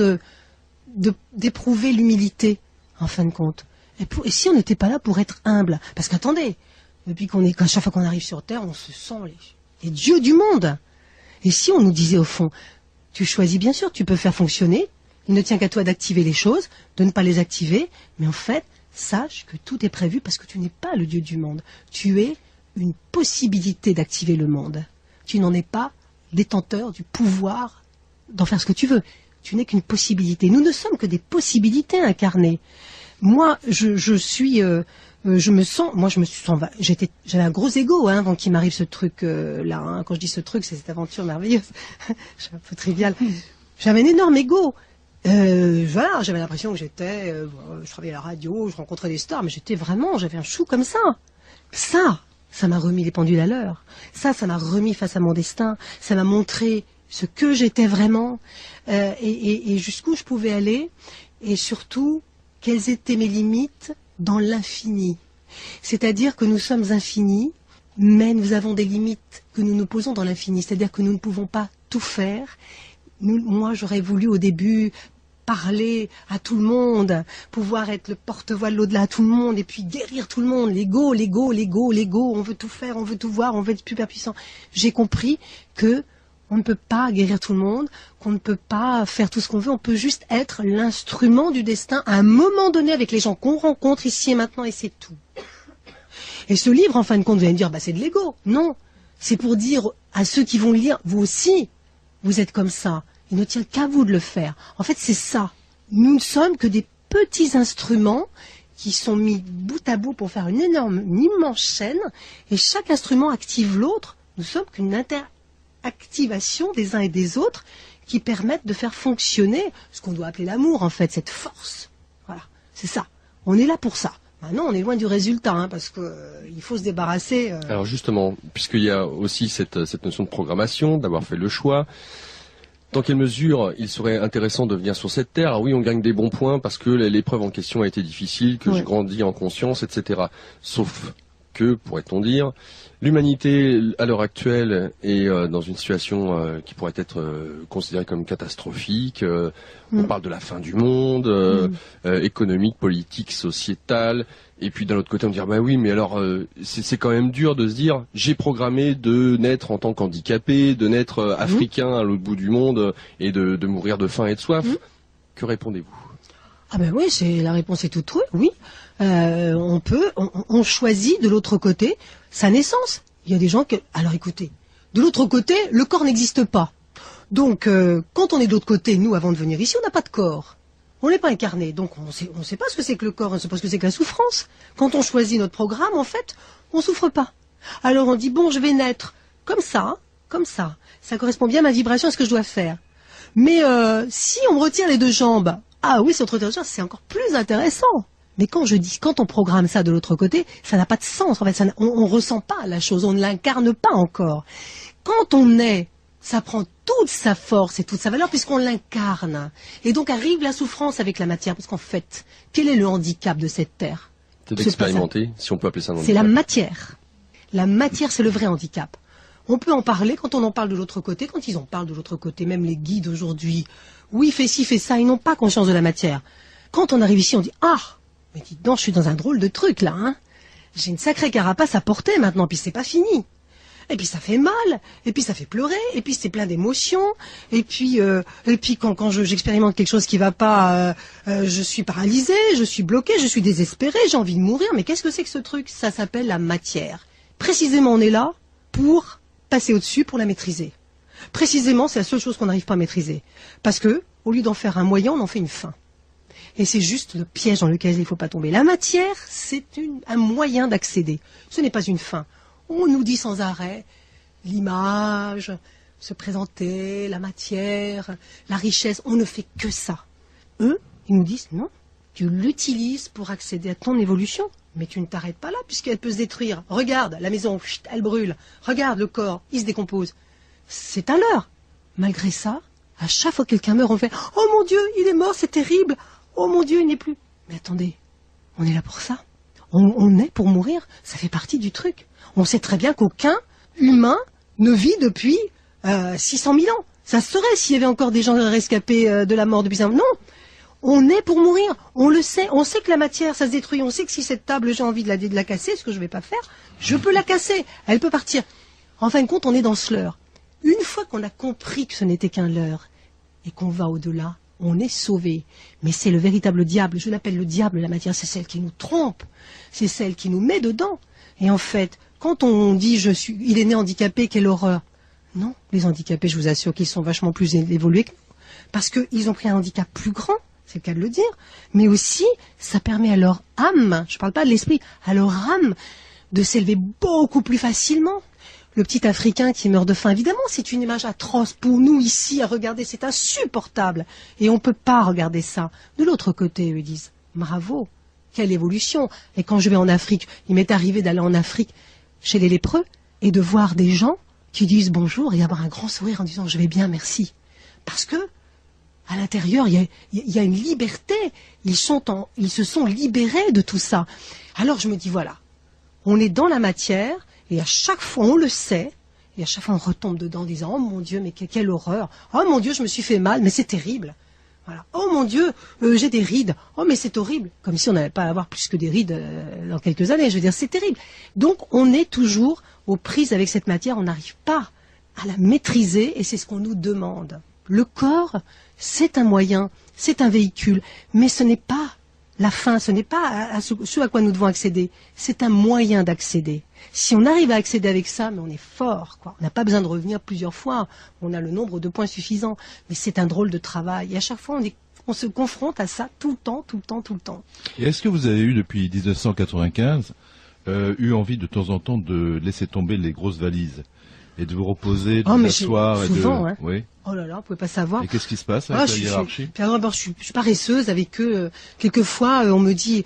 d'éprouver l'humilité, en fin de compte? Et si on n'était pas là pour être humble? Parce qu'attendez, depuis qu'à chaque fois qu'on arrive sur Terre, on se sent les dieux du monde. Et si on nous disait au fond, tu choisis bien sûr, tu peux faire fonctionner, il ne tient qu'à toi d'activer les choses, de ne pas les activer, mais en fait, sache que tout est prévu parce que tu n'es pas le dieu du monde. Tu es une possibilité d'activer le monde. Tu n'en es pas détenteur du pouvoir d'en faire ce que tu veux. Tu n'es qu'une possibilité. Nous ne sommes que des possibilités incarnées. Moi, j'avais un gros ego avant qu'il m'arrive ce truc là. Quand je dis ce truc, c'est cette aventure merveilleuse. Je suis un peu trivial. J'avais un énorme ego. Voilà, j'avais l'impression que j'étais, je travaillais à la radio, je rencontrais des stars, mais j'avais un chou comme ça. Ça m'a remis les pendules à l'heure. Ça m'a remis face à mon destin. Ça m'a montré ce que j'étais vraiment et jusqu'où je pouvais aller et surtout quelles étaient mes limites dans l'infini. C'est-à-dire que nous sommes infinis, mais nous avons des limites que nous nous posons dans l'infini. C'est-à-dire que nous ne pouvons pas tout faire. Moi, j'aurais voulu au début parler à tout le monde, pouvoir être le porte-voix de l'au-delà à tout le monde et puis guérir tout le monde. L'ego, on veut tout faire, on veut tout voir, on veut être super puissant. J'ai compris que on ne peut pas guérir tout le monde, qu'on ne peut pas faire tout ce qu'on veut, on peut juste être l'instrument du destin à un moment donné avec les gens qu'on rencontre ici et maintenant et c'est tout. Et ce livre, en fin de compte, vous allez me dire, c'est de l'ego. Non, c'est pour dire à ceux qui vont le lire, vous aussi, vous êtes comme ça. Il ne tient qu'à vous de le faire. En fait, c'est ça. Nous ne sommes que des petits instruments qui sont mis bout à bout pour faire une immense chaîne, et chaque instrument active l'autre. Nous sommes qu'une interactivation des uns et des autres qui permettent de faire fonctionner ce qu'on doit appeler l'amour, en fait, cette force. Voilà, c'est ça. On est là pour ça. Maintenant, on est loin du résultat, parce qu'il faut se débarrasser. Alors justement, puisqu'il y a aussi cette notion de programmation, d'avoir fait le choix, dans quelle mesure il serait intéressant de venir sur cette terre? Alors oui, on gagne des bons points parce que l'épreuve en question a été difficile, que j'ai grandi en conscience, etc. Sauf que, pourrait-on dire, l'humanité à l'heure actuelle est dans une situation qui pourrait être considérée comme catastrophique. On parle de la fin du monde, économique, politique, sociétale. Et puis d'un autre côté, on dit oui, mais alors c'est quand même dur de se dire j'ai programmé de naître en tant qu'handicapé, de naître africain à l'autre bout du monde et de mourir de faim et de soif. Que répondez-vous? Ah ben oui, la réponse est toute trouée, oui. On choisit de l'autre côté sa naissance. Il y a des gens alors écoutez, de l'autre côté, le corps n'existe pas. Donc, quand on est de l'autre côté, nous, avant de venir ici, on n'a pas de corps. On n'est pas incarné, donc on sait pas ce que c'est que le corps, on ne sait pas ce que c'est que la souffrance. Quand on choisit notre programme, en fait, on souffre pas. Alors on dit, bon, je vais naître comme ça. Ça correspond bien à ma vibration, à ce que je dois faire. Mais si on me retire les deux jambes, ah oui, c'est entre deux jambes, c'est encore plus intéressant. Mais quand on programme ça de l'autre côté, ça n'a pas de sens. En fait, on ressent pas la chose, on ne l'incarne pas encore. Quand on est, ça prend toute sa force et toute sa valeur puisqu'on l'incarne. Et donc arrive la souffrance avec la matière. Parce qu'en fait, quel est le handicap de cette terre? C'est d'expérimenter, si on peut appeler ça un handicap. C'est la matière. La matière, c'est le vrai handicap. On peut en parler quand on en parle de l'autre côté, quand ils en parlent de l'autre côté, même les guides aujourd'hui. Oui, fais ci, fais ça, ils n'ont pas conscience de la matière. Quand on arrive ici, on dit « Ah, mais dis donc, je suis dans un drôle de truc là, J'ai une sacrée carapace à porter maintenant, puis c'est pas fini. » Et puis ça fait mal, et puis ça fait pleurer, et puis c'est plein d'émotions, et puis quand j'expérimente quelque chose qui va pas, je suis paralysée, je suis bloquée, je suis désespérée, j'ai envie de mourir, mais qu'est-ce que c'est que ce truc? Ça s'appelle la matière. Précisément, on est là pour passer au-dessus, pour la maîtriser. Précisément, c'est la seule chose qu'on n'arrive pas à maîtriser. Parce que, au lieu d'en faire un moyen, on en fait une fin. Et c'est juste le piège dans lequel il ne faut pas tomber. La matière, c'est un moyen d'accéder. Ce n'est pas une fin. On nous dit sans arrêt l'image, se présenter, la matière, la richesse. On ne fait que ça. Eux, ils nous disent non, tu l'utilises pour accéder à ton évolution. Mais tu ne t'arrêtes pas là puisqu'elle peut se détruire. Regarde, la maison, elle brûle. Regarde, le corps, il se décompose. C'est un leurre. Malgré ça, à chaque fois que quelqu'un meurt, on fait « Oh mon Dieu, il est mort, c'est terrible. Oh mon Dieu, il n'est plus. » Mais attendez, on est là pour ça. On est pour mourir. Ça fait partie du truc. On sait très bien qu'aucun humain ne vit depuis 600 000 ans. Ça se saurait s'il y avait encore des gens rescapés de la mort depuis ça. Non, on est pour mourir. On le sait. On sait que la matière, ça se détruit. On sait que si cette table, j'ai envie de la casser, ce que je ne vais pas faire, je peux la casser. Elle peut partir. En fin de compte, on est dans ce leurre. Une fois qu'on a compris que ce n'était qu'un leurre et qu'on va au-delà, on est sauvé. Mais c'est le véritable diable. Je l'appelle le diable, la matière. C'est celle qui nous trompe. C'est celle qui nous met dedans. Et en fait, quand on dit il est né handicapé, quelle horreur. Non, les handicapés, je vous assure qu'ils sont vachement plus évolués que nous. Parce qu'ils ont pris un handicap plus grand, c'est le cas de le dire. Mais aussi, ça permet à leur âme, je ne parle pas de l'esprit, à leur âme de s'élever beaucoup plus facilement. Le petit Africain qui meurt de faim, évidemment, c'est une image atroce pour nous ici à regarder, c'est insupportable. Et on ne peut pas regarder ça. De l'autre côté, ils disent, bravo, quelle évolution. Et quand je vais en Afrique, il m'est arrivé d'aller en Afrique chez les lépreux et de voir des gens qui disent bonjour et avoir un grand sourire en disant je vais bien, merci. Parce que, à l'intérieur, il y a une liberté. Ils se sont libérés de tout ça. Alors je me dis, voilà, on est dans la matière, et à chaque fois, on le sait, et à chaque fois, on retombe dedans en disant, oh mon Dieu, mais quelle horreur. Oh mon Dieu, je me suis fait mal, mais c'est terrible. Voilà. Oh mon Dieu, j'ai des rides. Oh mais c'est horrible. Comme si on n'allait pas avoir plus que des rides dans quelques années. Je veux dire, c'est terrible. Donc, on est toujours aux prises avec cette matière. On n'arrive pas à la maîtriser, et c'est ce qu'on nous demande. Le corps, c'est un moyen, c'est un véhicule, mais ce n'est pas la fin, ce n'est pas ce à quoi nous devons accéder. C'est un moyen d'accéder. Si on arrive à accéder avec ça, mais on est fort, quoi. On n'a pas besoin de revenir plusieurs fois. On a le nombre de points suffisant. Mais c'est un drôle de travail. Et à chaque fois, on se confronte à ça tout le temps, tout le temps, tout le temps. Et est-ce que vous avez eu, depuis 1995, eu envie de temps en temps de laisser tomber les grosses valises et de vous reposer, de vous asseoir souvent, hein. Oui. Oh là là, vous pouvez pas savoir. Et qu'est-ce qui se passe avec la hiérarchie? D'abord, je suis paresseuse avec eux. Quelquefois, on me dit,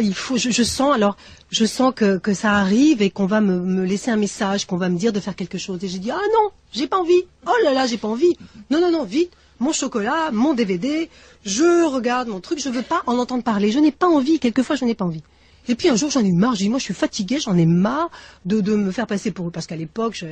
il faut, je sens que ça arrive et qu'on va me laisser un message, qu'on va me dire de faire quelque chose. Et j'ai dit, non, j'ai pas envie. Oh là là, j'ai pas envie. Non, vite. Mon chocolat, mon DVD, je regarde mon truc, je veux pas en entendre parler. Je n'ai pas envie. Quelquefois, je n'ai pas envie. Et puis un jour j'en ai eu marre, j'ai dit moi je suis fatiguée, j'en ai marre de me faire passer pour, parce qu'à l'époque je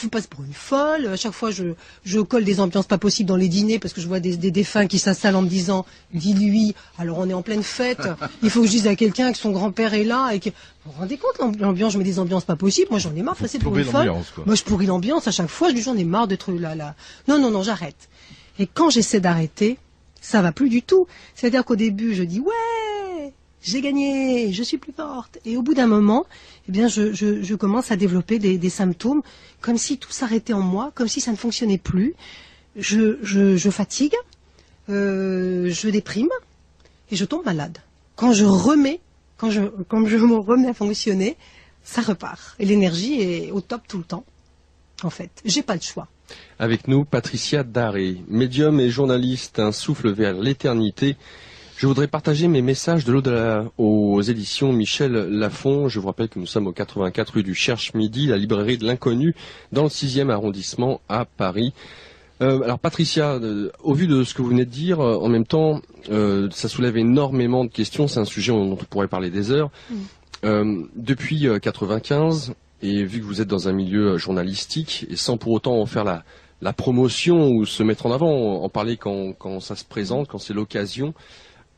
me passe pour une folle, à chaque fois je colle des ambiances pas possibles dans les dîners parce que je vois des défunts qui s'installent en me disant dis-lui, alors on est en pleine fête, il faut que je dise à quelqu'un que son grand-père est là et que vous vous rendez compte l'ambiance, je mets des ambiances pas possibles, moi j'en ai marre de passer pour une folle, moi je pourris l'ambiance à chaque fois, je dis j'en ai marre d'être là. Non, j'arrête. Et quand j'essaie d'arrêter, ça va plus du tout. C'est-à-dire qu'au début je dis ouais, j'ai gagné, je suis plus forte. Et au bout d'un moment, eh bien, je commence à développer des symptômes, comme si tout s'arrêtait en moi, comme si ça ne fonctionnait plus. Je fatigue, je déprime, et je tombe malade. Quand je me remets à fonctionner, ça repart. Et l'énergie est au top tout le temps, en fait. J'ai pas le choix. Avec nous, Patricia Daré, médium et journaliste, un souffle vers l'éternité. Je voudrais partager mes messages de l'au-delà aux éditions Michel Lafon. Je vous rappelle que nous sommes au 84 rue du Cherche-Midi, la librairie de l'Inconnu, dans le 6e arrondissement à Paris. Alors Patricia, au vu de ce que vous venez de dire, en même temps, ça soulève énormément de questions. C'est un sujet dont on pourrait parler des heures. Depuis 95, et vu que vous êtes dans un milieu journalistique, et sans pour autant en faire la promotion ou se mettre en avant, en parler quand ça se présente, quand c'est l'occasion,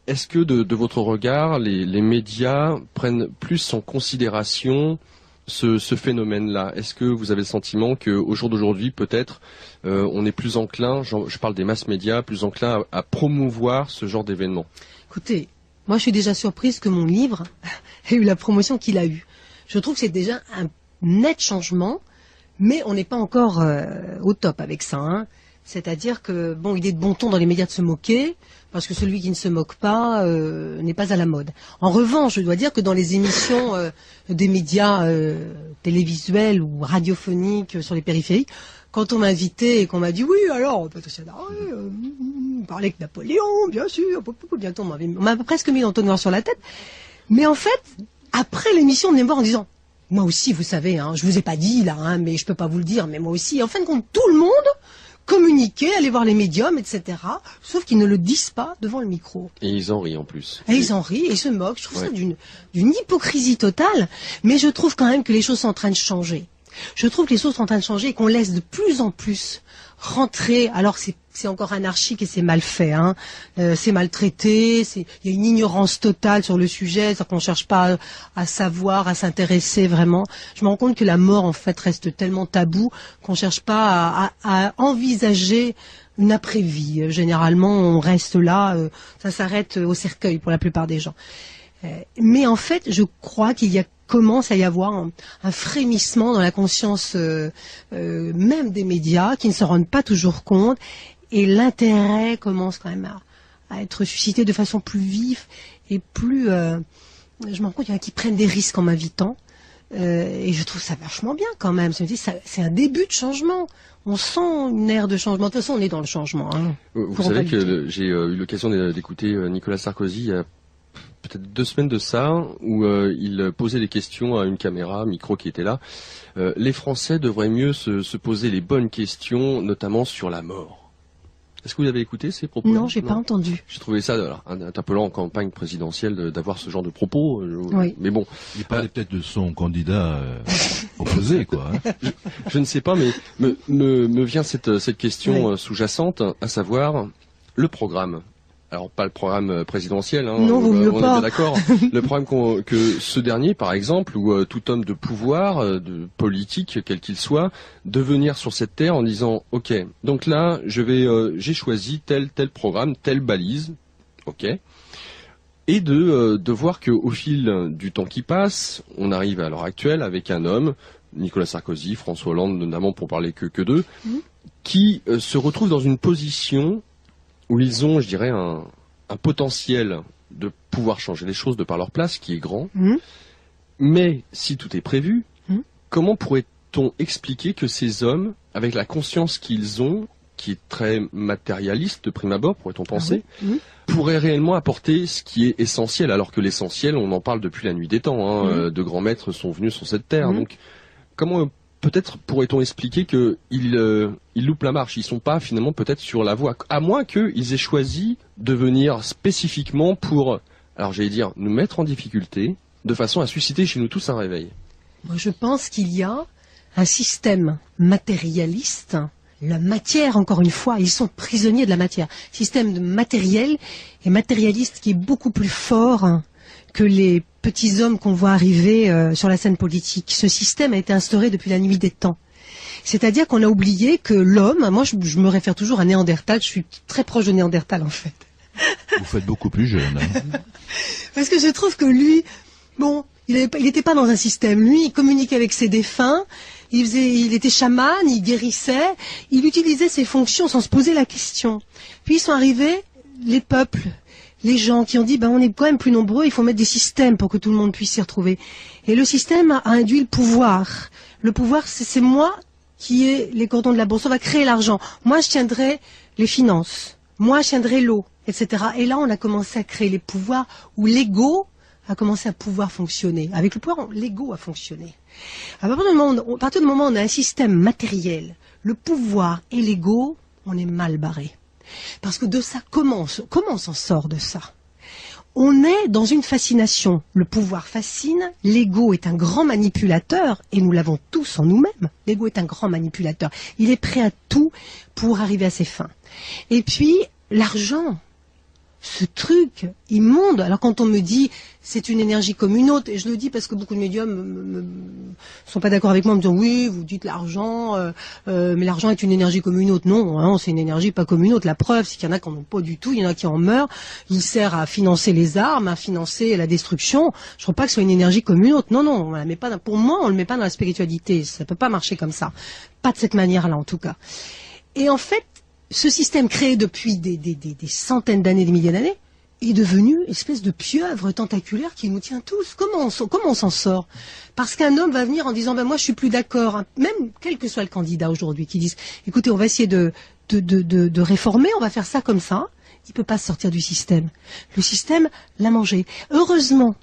est-ce que de votre regard, les médias prennent plus en considération ce phénomène-là? Est-ce que vous avez le sentiment qu'au jour d'aujourd'hui, peut-être, on est plus enclin, je parle des masses médias, plus enclin à promouvoir ce genre d'événement? Écoutez, moi je suis déjà surprise que mon livre ait eu la promotion qu'il a eue. Je trouve que c'est déjà un net changement, mais on n'est pas encore au top avec ça, hein. C'est-à-dire que, bon, il est de bon ton dans les médias de se moquer, parce que celui qui ne se moque pas n'est pas à la mode. En revanche, je dois dire que dans les émissions des médias télévisuels ou radiophoniques sur les périphériques, quand on m'a invité et qu'on m'a dit « Oui, alors, Patricia Daré, parler avec Napoléon, bien sûr, bientôt on m'a presque mis l'entonnoir sur la tête. » Mais en fait, après l'émission, on venait me voir en disant « Moi aussi, vous savez, hein, je vous ai pas dit là, hein, mais je peux pas vous le dire, mais moi aussi. » En fin de compte, tout le monde communiquer, aller voir les médiums, etc. Sauf qu'ils ne le disent pas devant le micro. Et ils en rient en plus. Et ils en rient et ils se moquent. Je trouve ça d'une hypocrisie totale. Mais je trouve quand même que les choses sont en train de changer. Je trouve que les choses sont en train de changer et qu'on laisse de plus en plus rentrer. Alors c'est c'est encore anarchique et c'est mal fait. Hein. C'est maltraité, il y a une ignorance totale sur le sujet, c'est-à-dire qu'on ne cherche pas à savoir, à s'intéresser vraiment. Je me rends compte que la mort, en fait, reste tellement tabou qu'on ne cherche pas à envisager une après-vie. Généralement, on reste là, ça s'arrête au cercueil pour la plupart des gens. Mais en fait, je crois qu'il commence à y avoir un frémissement dans la conscience même des médias qui ne s'en rendent pas toujours compte. Et l'intérêt commence quand même à être suscité de façon plus vive et plus... je me rends compte qu'il y en a qui prennent des risques en m'invitant. Et je trouve ça vachement bien quand même. C'est un début de changement. On sent une ère de changement. De toute façon, on est dans le changement. Hein, vous savez que j'ai eu l'occasion d'écouter Nicolas Sarkozy il y a peut-être 2 semaines de ça, où il posait des questions à une caméra, micro qui était là. Les Français devraient mieux se poser les bonnes questions, notamment sur la mort. Est-ce que vous avez écouté ces propos? Non, j'ai pas entendu. J'ai trouvé ça interpellant en campagne présidentielle d'avoir ce genre de propos. Oui. Mais bon, il parlait peut-être de son candidat opposé, quoi. Hein. Je ne sais pas, mais me vient cette question sous-jacente, à savoir le programme. Alors pas le programme présidentiel, hein, non, on est bien d'accord. Le programme que ce dernier, par exemple, où tout homme de pouvoir, de politique, quel qu'il soit, de venir sur cette terre en disant, ok, donc là, j'ai choisi tel programme, telle balise, ok, et de voir qu'au fil du temps qui passe, on arrive à l'heure actuelle avec un homme, Nicolas Sarkozy, François Hollande, notamment pour parler que d'eux, qui se retrouve dans une position où ils ont, je dirais, un potentiel de pouvoir changer les choses de par leur place, qui est grand. Mais si tout est prévu, comment pourrait-on expliquer que ces hommes, avec la conscience qu'ils ont, qui est très matérialiste de prime abord, pourrait-on penser, pourraient réellement apporter ce qui est essentiel, alors que l'essentiel, on en parle depuis la nuit des temps, hein, de grands maîtres sont venus sur cette terre. Donc, comment... Peut-être pourrait-on expliquer qu'ils loupent la marche, ils ne sont pas finalement peut-être sur la voie, à moins qu'ils aient choisi de venir spécifiquement pour, alors j'allais dire, nous mettre en difficulté, de façon à susciter chez nous tous un réveil. Moi, je pense qu'il y a un système matérialiste, la matière, encore une fois, ils sont prisonniers de la matière, système matériel et matérialiste qui est beaucoup plus fort que les petits hommes qu'on voit arriver sur la scène politique. Ce système a été instauré depuis la nuit des temps. C'est-à-dire qu'on a oublié que l'homme, moi je me réfère toujours à Néandertal, je suis très proche de Néandertal en fait. Vous faites beaucoup plus jeune. Hein. Parce que je trouve que lui, bon, il n'était pas dans un système. Lui, il communiquait avec ses défunts, il était chaman, il guérissait, il utilisait ses fonctions sans se poser la question. Puis ils sont arrivés, les peuples, les gens qui ont dit, on est quand même plus nombreux, il faut mettre des systèmes pour que tout le monde puisse s'y retrouver. Et le système a induit le pouvoir. Le pouvoir, c'est moi qui ai les cordons de la bourse. On va créer l'argent. Moi, je tiendrai les finances. Moi, je tiendrai l'eau, etc. Et là, on a commencé à créer les pouvoirs où l'ego a commencé à pouvoir fonctionner. Avec le pouvoir, l'ego a fonctionné. À partir du moment où on a un système matériel, le pouvoir et l'ego, on est mal barré. Parce que de ça, comment on s'en sort de ça? On est dans une fascination. Le pouvoir fascine, l'ego est un grand manipulateur, et nous l'avons tous en nous-mêmes. L'ego est un grand manipulateur. Il est prêt à tout pour arriver à ses fins. Et puis, l'argent, ce truc immonde. Alors quand on me dit c'est une énergie comme une autre, et je le dis parce que beaucoup de médiums sont pas d'accord avec moi, en me disant oui, vous dites l'argent, mais l'argent est une énergie comme une autre. Non, hein, c'est une énergie pas comme une autre. La preuve, c'est qu'il y en a qui en ont pas du tout, il y en a qui en meurent. Il sert à financer les armes, à financer la destruction. Je crois pas que ce soit une énergie comme une autre. Non, on la met pas. Pour moi, on le met pas dans la spiritualité. Ça peut pas marcher comme ça. Pas de cette manière-là, en tout cas. Et en fait, ce système créé depuis des centaines d'années, des milliers d'années, est devenu une espèce de pieuvre tentaculaire qui nous tient tous. Comment on s'en sort? Parce qu'un homme va venir en disant moi je suis plus d'accord, hein, même quel que soit le candidat aujourd'hui, qui disent écoutez, on va essayer de réformer, on va faire ça comme ça. Il ne peut pas sortir du système. Le système l'a mangé. Heureusement.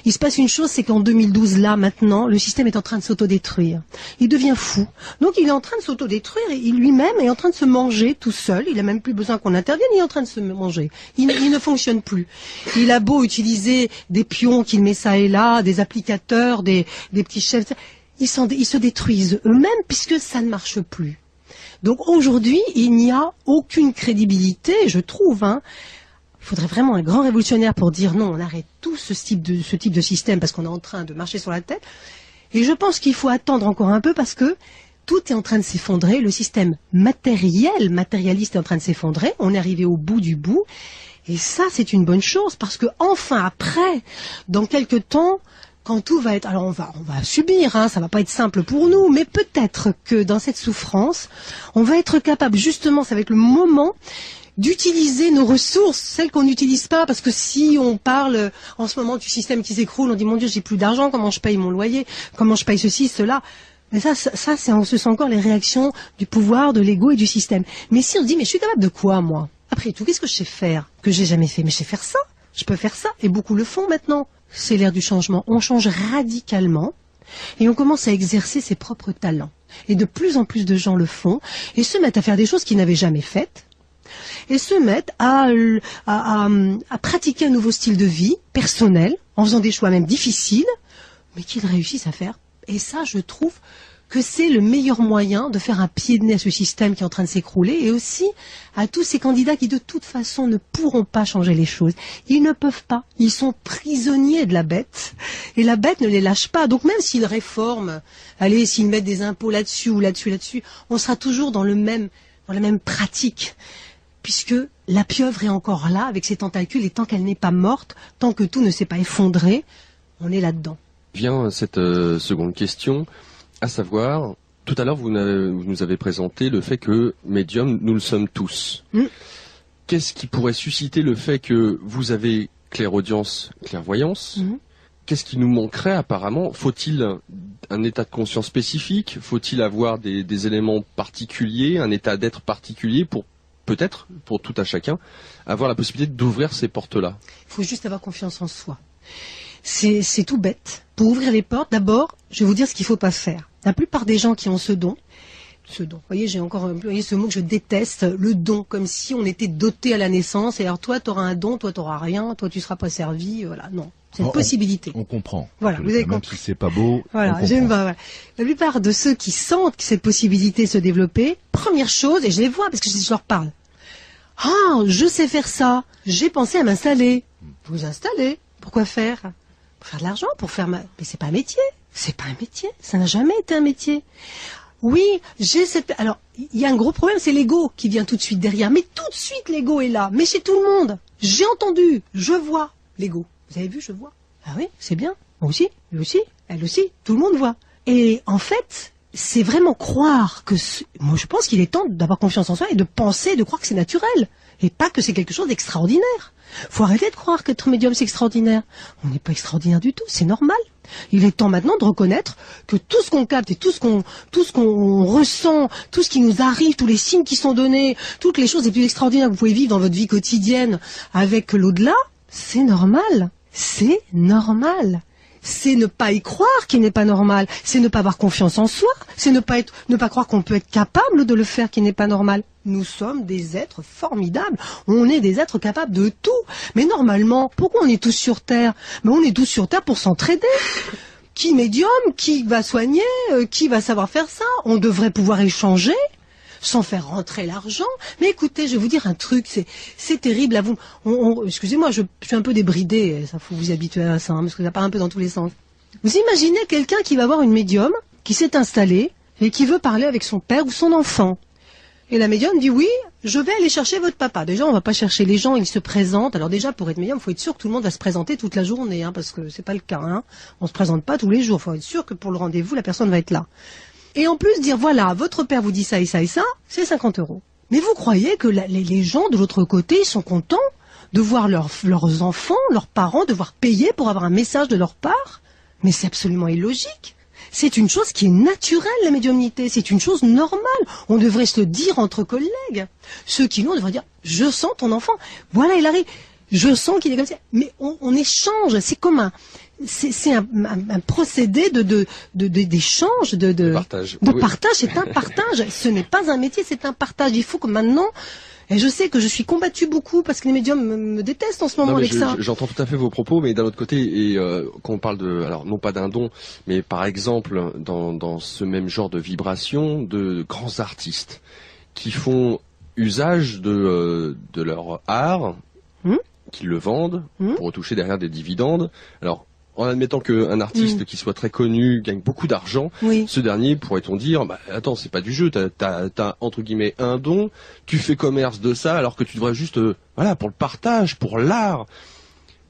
Il se passe une chose, c'est qu'en 2012, là, maintenant, le système est en train de s'autodétruire. Il devient fou. Donc, il est en train de s'autodétruire et il lui-même est en train de se manger tout seul. Il n'a même plus besoin qu'on intervienne, il est en train de se manger. Il ne fonctionne plus. Il a beau utiliser des pions qu'il met ça et là, des applicateurs, des petits chefs. Ils se détruisent eux-mêmes puisque ça ne marche plus. Donc aujourd'hui, il n'y a aucune crédibilité, je trouve. Il faudrait vraiment un grand révolutionnaire pour dire non, on arrête tout ce type de système parce qu'on est en train de marcher sur la tête. Et je pense qu'il faut attendre encore un peu parce que tout est en train de s'effondrer. Le système matérialiste est en train de s'effondrer. On est arrivé au bout du bout. Et ça, c'est une bonne chose parce que enfin après, dans quelques temps, quand tout va être, alors on va subir, ça va pas être simple pour nous, mais peut-être que dans cette souffrance, on va être capable justement, ça va être le moment d'utiliser nos ressources, celles qu'on n'utilise pas, parce que si on parle en ce moment du système qui s'écroule, on dit mon Dieu, j'ai plus d'argent, comment je paye mon loyer, comment je paye ceci, cela. Mais ça, on se sent encore les réactions du pouvoir, de l'ego et du système. Mais si on se dit, mais je suis capable de quoi, moi? Après tout, qu'est-ce que je sais faire que j'ai jamais fait? Mais je sais faire ça, je peux faire ça, et beaucoup le font maintenant. C'est l'ère du changement. On change radicalement et on commence à exercer ses propres talents. Et de plus en plus de gens le font et se mettent à faire des choses qu'ils n'avaient jamais faites et se mettent à pratiquer un nouveau style de vie personnel en faisant des choix même difficiles, mais qu'ils réussissent à faire. Et ça, je trouve que c'est le meilleur moyen de faire un pied de nez à ce système qui est en train de s'écrouler et aussi à tous ces candidats qui de toute façon ne pourront pas changer les choses. Ils ne peuvent pas. Ils sont prisonniers de la bête et la bête ne les lâche pas. Donc même s'ils réforment, allez, s'ils mettent des impôts là-dessus ou là-dessus, on sera toujours dans la même pratique puisque la pieuvre est encore là avec ses tentacules et tant qu'elle n'est pas morte, tant que tout ne s'est pas effondré, on est là-dedans. Vient cette seconde question. À savoir, tout à l'heure, vous nous avez présenté le fait que médium, nous le sommes tous. Qu'est-ce qui pourrait susciter le fait que vous avez clairaudience, clairvoyance? Qu'est-ce qui nous manquerait apparemment? Faut-il un état de conscience spécifique? Faut-il avoir des éléments particuliers, un état d'être particulier pour peut-être, pour tout à chacun, avoir la possibilité d'ouvrir ces portes-là? Il faut juste avoir confiance en soi. C'est tout bête. Pour ouvrir les portes, d'abord, je vais vous dire ce qu'il ne faut pas faire. La plupart des gens qui ont ce don, vous voyez, j'ai encore employé ce mot que je déteste, le don, comme si on était doté à la naissance, et alors toi, tu auras un don, toi, tu n'auras rien, toi, tu ne seras pas servi, voilà, non. C'est une possibilité. On comprend. Voilà, vous avez compris. Même si c'est pas beau, voilà, j'aime pas, voilà. La plupart de ceux qui sentent que cette possibilité se développer, première chose, et je les vois parce que je leur parle. Ah, je sais faire ça, j'ai pensé à m'installer. Vous installez, pourquoi faire? Pour faire de l'argent, mais c'est pas un métier. C'est pas un métier. Ça n'a jamais été un métier. Oui, alors, il y a un gros problème, c'est l'ego qui vient tout de suite derrière. Mais tout de suite, l'ego est là. Mais chez tout le monde. J'ai entendu, je vois l'ego. Vous avez vu, je vois. Ah oui, c'est bien. Moi aussi, lui aussi, elle aussi, tout le monde voit. Et en fait, c'est vraiment croire que... Moi, je pense qu'il est temps d'avoir confiance en soi et de penser, de croire que c'est naturel. Et pas que c'est quelque chose d'extraordinaire. Faut arrêter de croire qu'être médium c'est extraordinaire. On n'est pas extraordinaire du tout, c'est normal. Il est temps maintenant de reconnaître que tout ce qu'on capte et tout ce qu'on ressent, tout ce qui nous arrive, tous les signes qui sont donnés, toutes les choses les plus extraordinaires que vous pouvez vivre dans votre vie quotidienne avec l'au-delà, c'est normal. C'est normal. C'est ne pas y croire qui n'est pas normal. C'est ne pas avoir confiance en soi. C'est ne pas croire qu'on peut être capable de le faire qui n'est pas normal. Nous sommes des êtres formidables. On est des êtres capables de tout. Mais normalement, pourquoi on est tous sur Terre? Mais on est tous sur Terre pour s'entraider. Qui médium? Qui va soigner? Qui va savoir faire ça? On devrait pouvoir échanger sans faire rentrer l'argent. Mais écoutez, je vais vous dire un truc, c'est terrible. Là, excusez-moi, je suis un peu débridée, ça faut vous habituer à ça, parce que ça part un peu dans tous les sens. Vous imaginez quelqu'un qui va voir une médium, qui s'est installée, et qui veut parler avec son père ou son enfant. Et la médium dit, oui, je vais aller chercher votre papa. Déjà, on va pas chercher les gens, ils se présentent. Alors déjà, pour être médium, il faut être sûr que tout le monde va se présenter toute la journée, parce que c'est pas le cas. On se présente pas tous les jours, il faut être sûr que pour le rendez-vous, la personne va être là. Et en plus dire, voilà, votre père vous dit ça et ça et ça, c'est 50 €. Mais vous croyez que les gens de l'autre côté sont contents de voir leurs enfants, leurs parents, devoir payer pour avoir un message de leur part? Mais c'est absolument illogique. C'est une chose qui est naturelle, la médiumnité. C'est une chose normale. On devrait se le dire entre collègues. Ceux qui l'ont devraient dire, je sens ton enfant. Voilà, il arrive. Je sens qu'il est comme ça. Mais on échange. C'est comme c'est un procédé d'échange, de partage. Partage, c'est un partage. Ce n'est pas un métier, c'est un partage. Il faut que maintenant, et je sais que je suis combattue beaucoup parce que les médiums me détestent en ce moment avec ça. J'entends tout à fait vos propos, mais d'un autre côté, et quand on parle alors non pas d'un don, mais par exemple dans ce même genre de vibration, de grands artistes qui font usage de leur art, qui le vendent pour toucher derrière des dividendes. Alors, en admettant qu'un artiste qui soit très connu gagne beaucoup d'argent, ce dernier, pourrait-on dire, bah, attends, c'est pas du jeu, t'as entre guillemets un don, tu fais commerce de ça, alors que tu devrais juste, voilà, pour le partage, pour l'art.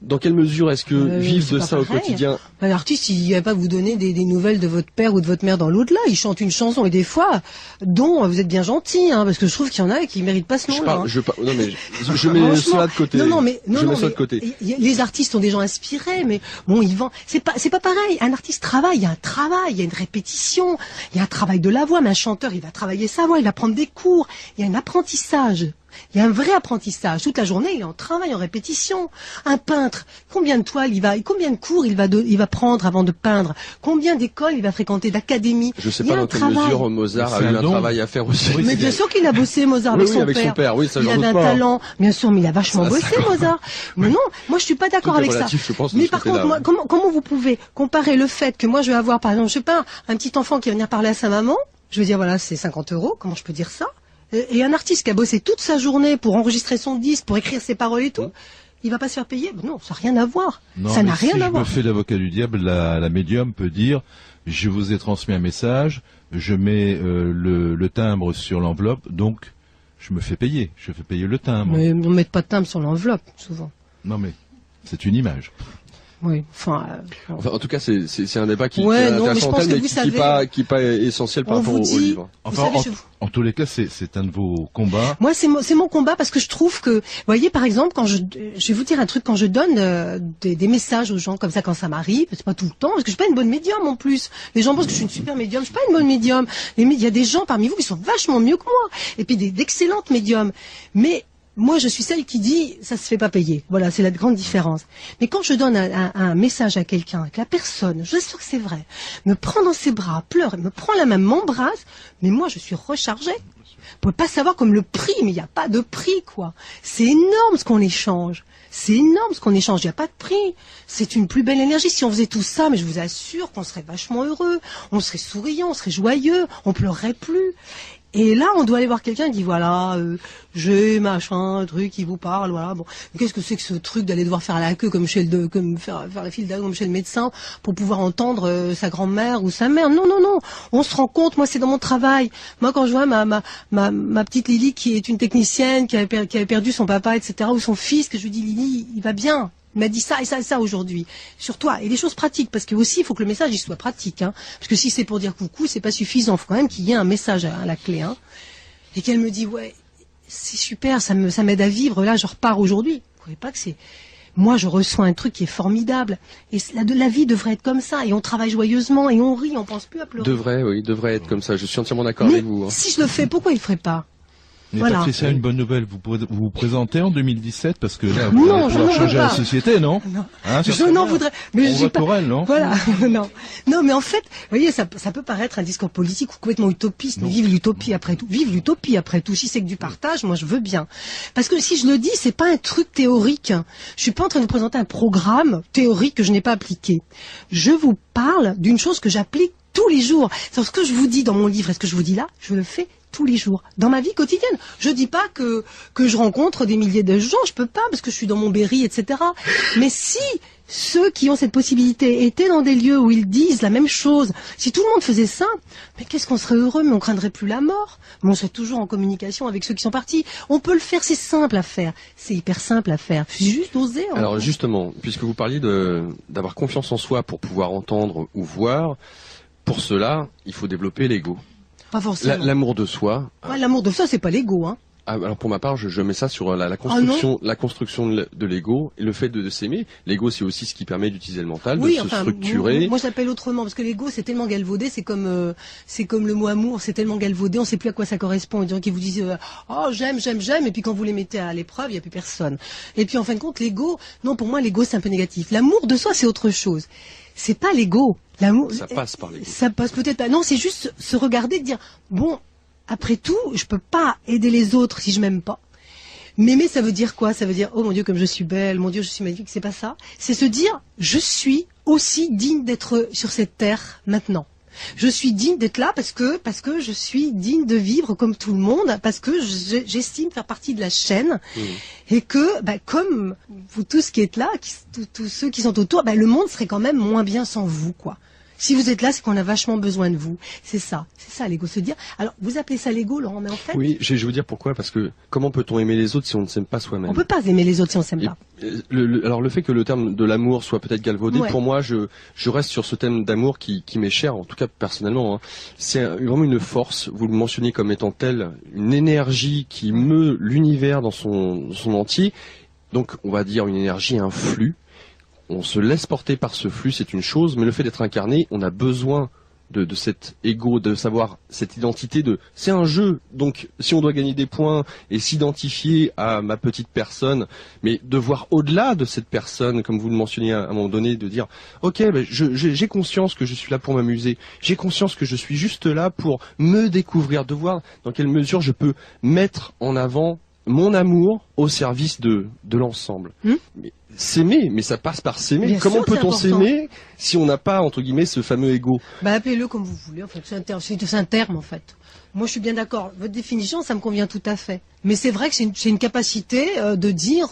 Dans quelle mesure est-ce que vivre de ça au quotidien? L'artiste, il va pas vous donner des nouvelles de votre père ou de votre mère dans l'au-delà. Il chante une chanson et des fois, dont vous êtes bien gentil, hein, parce que je trouve qu'il y en a qui méritent pas ce nom-là. Non mais je mets cela de côté. De côté. Les artistes sont des gens inspirés, mais bon, ils vendent. C'est pas pareil. Un artiste travaille, il y a un travail, il y a une répétition, il y a un travail de la voix. Mais un chanteur, il va travailler sa voix, il va prendre des cours, il y a un apprentissage. Il y a un vrai apprentissage. Toute la journée, il est en travail, en répétition. Un peintre, combien de toiles combien de cours il va prendre avant de peindre? Combien d'écoles il va fréquenter, d'académies? Je sais pas dans quelle mesure Mozart a eu un travail à faire aussi. Mais bien sûr qu'il a bossé, Mozart, avec son père. Oui, ça, il avait un talent, bien sûr, mais il a vachement bossé, Mozart. Mais non, moi je suis pas d'accord avec ça. Mais par contre, moi, comment vous pouvez comparer le fait que moi je vais avoir, par exemple, je sais pas, un petit enfant qui va venir parler à sa maman, je vais dire voilà, c'est 50 €, comment je peux dire ça? Et un artiste qui a bossé toute sa journée pour enregistrer son disque, pour écrire ses paroles et tout, il va pas se faire payer? Non, ça n'a rien à voir. Ça n'a rien à voir. Si je me fais l'avocat du diable, la médium peut dire, je vous ai transmis un message, je mets le timbre sur l'enveloppe, donc je me fais payer. Je fais payer le timbre. Mais on ne met pas de timbre sur l'enveloppe, souvent. Non mais, c'est une image. Oui, en tout cas, c'est un débat qui est intéressant, mais qui pas essentiel par rapport au livre. Enfin, en tous les cas, c'est un de vos combats. Moi, c'est mon combat parce que je trouve que, vous voyez, par exemple, quand je vais vous dire un truc, quand je donne des messages aux gens comme ça, quand ça m'arrive, c'est pas tout le temps, parce que je suis pas une bonne médium en plus. Les gens pensent que je suis une super médium, je suis pas une bonne médium. Il y a des gens parmi vous qui sont vachement mieux que moi, et puis d'excellentes médiums. Mais moi, je suis celle qui dit, ça se fait pas payer. Voilà, c'est la grande différence. Mais quand je donne un message à quelqu'un, que la personne, je suis sûre que c'est vrai, me prend dans ses bras, pleure, me prend la main, m'embrasse, mais moi, je suis rechargée. Vous pouvez pas savoir comme le prix, mais il n'y a pas de prix, quoi. C'est énorme ce qu'on échange. C'est énorme ce qu'on échange, il n'y a pas de prix. C'est une plus belle énergie. Si on faisait tout ça, mais je vous assure qu'on serait vachement heureux, on serait souriant, on serait joyeux, on pleurerait plus. Et là, on doit aller voir quelqu'un qui dit, voilà, j'ai machin, truc qui vous parle, voilà. Bon, qu'est-ce que c'est que ce truc d'aller devoir faire la queue comme faire la file d'attente comme chez le médecin pour pouvoir entendre sa grand-mère ou sa mère? Non, non, non. On se rend compte. Moi, c'est dans mon travail. Moi, quand je vois ma petite Lily qui est une technicienne qui avait perdu son papa, etc., ou son fils, que je lui dis, Lily, il va bien. Il m'a dit ça et ça et ça aujourd'hui. Sur toi. Et des choses pratiques. Parce que aussi, il faut que le message, il soit pratique, hein. Parce que si c'est pour dire coucou, c'est pas suffisant. Il faut quand même qu'il y ait un message à la clé, hein. Et qu'elle me dit, ouais, c'est super, ça m'aide à vivre. Là, je repars aujourd'hui. Vous croyez pas que c'est, moi, je reçois un truc qui est formidable. Et la vie devrait être comme ça. Et on travaille joyeusement et on rit, on pense plus à pleurer. Devrait être comme ça. Je suis entièrement d'accord avec vous, hein. Si je le fais, pourquoi il le ferait pas? Mais voilà. Patricia, une bonne nouvelle, vous présentez en 2017 parce que là, vous allez pouvoir changer la société, non? Non, hein, je n'en voudrais. Mais on vote pour elle, non? Voilà, non, mais en fait, vous voyez, ça peut paraître un discours politique ou complètement utopiste, mais vive l'utopie après tout. Vive l'utopie après tout. Si c'est que du partage, moi je veux bien. Parce que si je le dis, c'est pas un truc théorique. Je suis pas en train de vous présenter un programme théorique que je n'ai pas appliqué. Je vous parle d'une chose que j'applique tous les jours. C'est ce que je vous dis dans mon livre et ce que je vous dis là, je le fais tous les jours, dans ma vie quotidienne. Je dis pas que je rencontre des milliers de gens, je peux pas, parce que je suis dans mon Berry, etc. Mais si ceux qui ont cette possibilité étaient dans des lieux où ils disent la même chose, si tout le monde faisait ça, mais qu'est-ce qu'on serait heureux, mais on craindrait plus la mort. Mais on serait toujours en communication avec ceux qui sont partis. On peut le faire, c'est simple à faire. C'est hyper simple à faire. C'est juste oser. Alors justement, puisque vous parliez d'avoir confiance en soi pour pouvoir entendre ou voir, pour cela, il faut développer l'ego. Pas forcément. L'amour de soi. Ouais, l'amour de soi, c'est pas l'ego, hein. Alors pour ma part, je mets ça sur la construction de l'ego et le fait de s'aimer. L'ego, c'est aussi ce qui permet d'utiliser le mental, de se structurer. Moi, je l'appelle autrement parce que l'ego, c'est tellement galvaudé, c'est comme le mot amour, c'est tellement galvaudé, on sait plus à quoi ça correspond. Il y a des gens qui vous disent oh j'aime, et puis quand vous les mettez à l'épreuve, il y a plus personne. Et puis en fin de compte, l'ego, non, pour moi, l'ego, c'est un peu négatif. L'amour de soi, c'est autre chose. C'est pas l'ego. L'amour, ça passe par l'ego. Ça passe peut-être pas. Non, c'est juste se regarder, dire bon. Après tout, je peux pas aider les autres si je m'aime pas. M'aimer, ça veut dire quoi? Ça veut dire, oh mon Dieu, comme je suis belle, mon Dieu, je suis magnifique, c'est pas ça. C'est se dire, je suis aussi digne d'être sur cette terre maintenant. Je suis digne d'être là parce que je suis digne de vivre comme tout le monde, parce que j'estime faire partie de la chaîne, et que, comme vous tous qui êtes là, tous ceux qui sont autour, le monde serait quand même moins bien sans vous, quoi. Si vous êtes là, c'est qu'on a vachement besoin de vous. C'est ça l'ego, se dire. Alors, vous appelez ça l'ego, Laurent, mais en fait... Oui, je vais vous dire pourquoi, parce que comment peut-on aimer les autres si on ne s'aime pas soi-même? On peut pas aimer les autres si on s'aime pas. Alors, le fait que le terme de l'amour soit peut-être galvaudé, pour moi, je reste sur ce thème d'amour qui m'est cher, en tout cas personnellement. Hein. C'est vraiment une force, vous le mentionnez comme étant telle, une énergie qui meut l'univers dans son entier. Donc, on va dire une énergie, un flux. On se laisse porter par ce flux, c'est une chose, mais le fait d'être incarné, on a besoin de cet ego, de savoir cette identité c'est un jeu, donc si on doit gagner des points et s'identifier à ma petite personne, mais de voir au-delà de cette personne, comme vous le mentionniez à un moment donné, de dire ok, j'ai conscience que je suis là pour m'amuser, j'ai conscience que je suis juste là pour me découvrir, de voir dans quelle mesure je peux mettre en avant mon amour au service de l'ensemble. Mais s'aimer, mais ça passe par s'aimer. Bien Comment sûr, peut-on s'aimer si on n'a pas, entre guillemets, ce fameux ego? Appelez-le comme vous voulez, en fait. C'est un terme, en fait. Moi, je suis bien d'accord. Votre définition, ça me convient tout à fait. Mais c'est vrai que c'est une capacité de dire,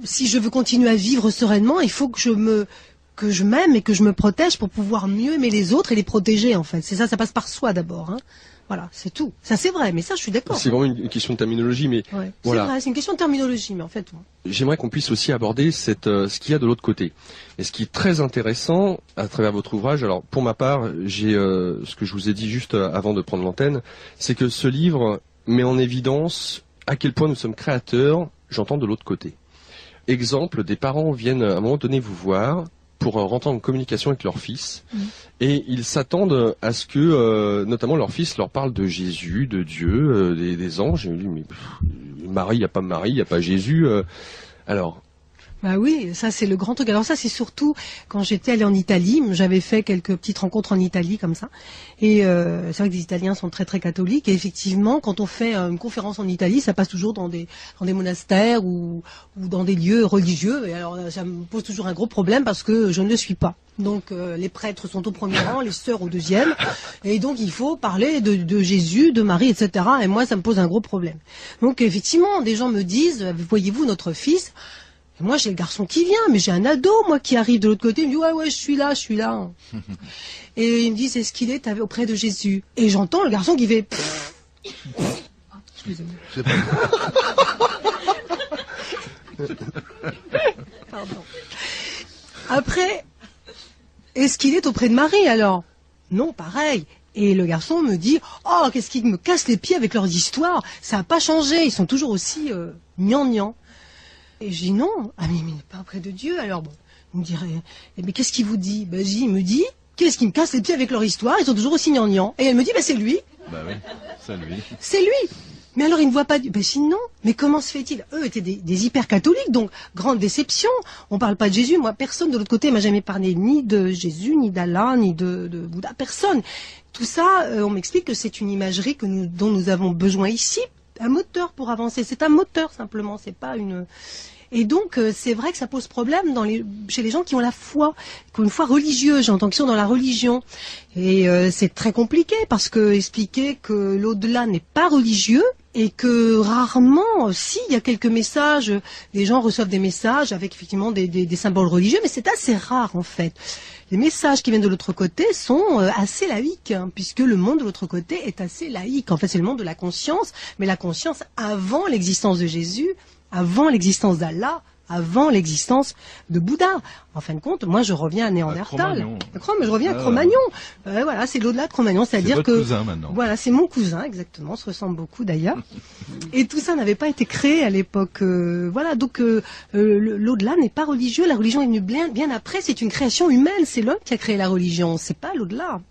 si je veux continuer à vivre sereinement, il faut que je m'aime et que je me protège pour pouvoir mieux aimer les autres et les protéger, en fait. C'est ça passe par soi d'abord, hein. Voilà, c'est tout. Ça, c'est vrai, mais ça, je suis d'accord. C'est vraiment une question de terminologie, mais ouais, voilà. C'est vrai, c'est une question de terminologie, mais en fait... J'aimerais qu'on puisse aussi aborder ce qu'il y a de l'autre côté. Et ce qui est très intéressant à travers votre ouvrage, alors pour ma part, j'ai ce que je vous ai dit juste avant de prendre l'antenne, c'est que ce livre met en évidence à quel point nous sommes créateurs, j'entends de l'autre côté. Exemple, des parents viennent à un moment donné vous voir pour rentrer en communication avec leur fils, et ils s'attendent à ce que, notamment leur fils leur parle de Jésus, de Dieu, des anges. Et lui, mais Marie, il n'y a pas Marie, il n'y a pas Jésus. Alors. Bah oui, ça c'est le grand truc. Alors ça c'est surtout quand j'étais allée en Italie, j'avais fait quelques petites rencontres en Italie comme ça. Et c'est vrai que les Italiens sont très très catholiques. Et effectivement, quand on fait une conférence en Italie, ça passe toujours dans des monastères ou dans des lieux religieux. Et alors ça me pose toujours un gros problème parce que je ne le suis pas. Donc les prêtres sont au premier rang, les sœurs au deuxième. Et donc il faut parler de Jésus, de Marie, etc. Et moi ça me pose un gros problème. Donc effectivement, des gens me disent, voyez-vous notre fils? Et moi, j'ai le garçon qui vient, mais j'ai un ado, moi, qui arrive de l'autre côté. Il me dit, ouais, je suis là. Et il me dit, c'est ce qu'il est auprès de Jésus. Et j'entends le garçon qui fait... Excusez-moi. Pardon. Après, est-ce qu'il est auprès de Marie, alors? Non, pareil. Et le garçon me dit, oh, qu'est-ce qu'ils me cassent les pieds avec leurs histoires? Ça n'a pas changé, ils sont toujours aussi gnangnan. Et je dis non, mais il n'est pas auprès de Dieu. Alors bon, il me dirait, mais qu'est-ce qu'il vous dit? Il me dit, qu'est-ce qui me casse les pieds avec leur histoire? Ils sont toujours aussi gnangnan. Et elle me dit, c'est lui. Bah oui, c'est lui. C'est lui. Mais alors il ne voit pas Dieu. Sinon, mais comment se fait-il? Eux étaient des hyper catholiques, donc grande déception. On parle pas de Jésus. Moi, personne de l'autre côté m'a jamais parlé ni de Jésus, ni d'Allah, ni de Bouddha. Personne. Tout ça, on m'explique que c'est une imagerie dont nous avons besoin ici. Un moteur pour avancer. C'est un moteur simplement. C'est pas une. Et donc, c'est vrai que ça pose problème chez les gens qui ont la foi, qui ont une foi religieuse, j'entends qu'ils sont dans la religion. Et c'est très compliqué parce que expliquer que l'au-delà n'est pas religieux et que rarement, si, il y a quelques messages, les gens reçoivent des messages avec effectivement des symboles religieux, mais c'est assez rare en fait. Les messages qui viennent de l'autre côté sont assez laïques, hein, puisque le monde de l'autre côté est assez laïque. En fait, c'est le monde de la conscience, mais la conscience avant l'existence de Jésus, avant l'existence d'Allah, avant l'existence de Bouddha. En fin de compte, moi je reviens à Néandertal. Je reviens à Cro-Magnon. Voilà, c'est l'au-delà de Cro-Magnon, c'est-à-dire que cousin maintenant. Voilà, c'est mon cousin exactement, on se ressemble beaucoup d'ailleurs. Et tout ça n'avait pas été créé à l'époque. Voilà, donc l'au-delà n'est pas religieux. La religion est venue bien après. C'est une création humaine. C'est l'homme qui a créé la religion. C'est pas l'au-delà.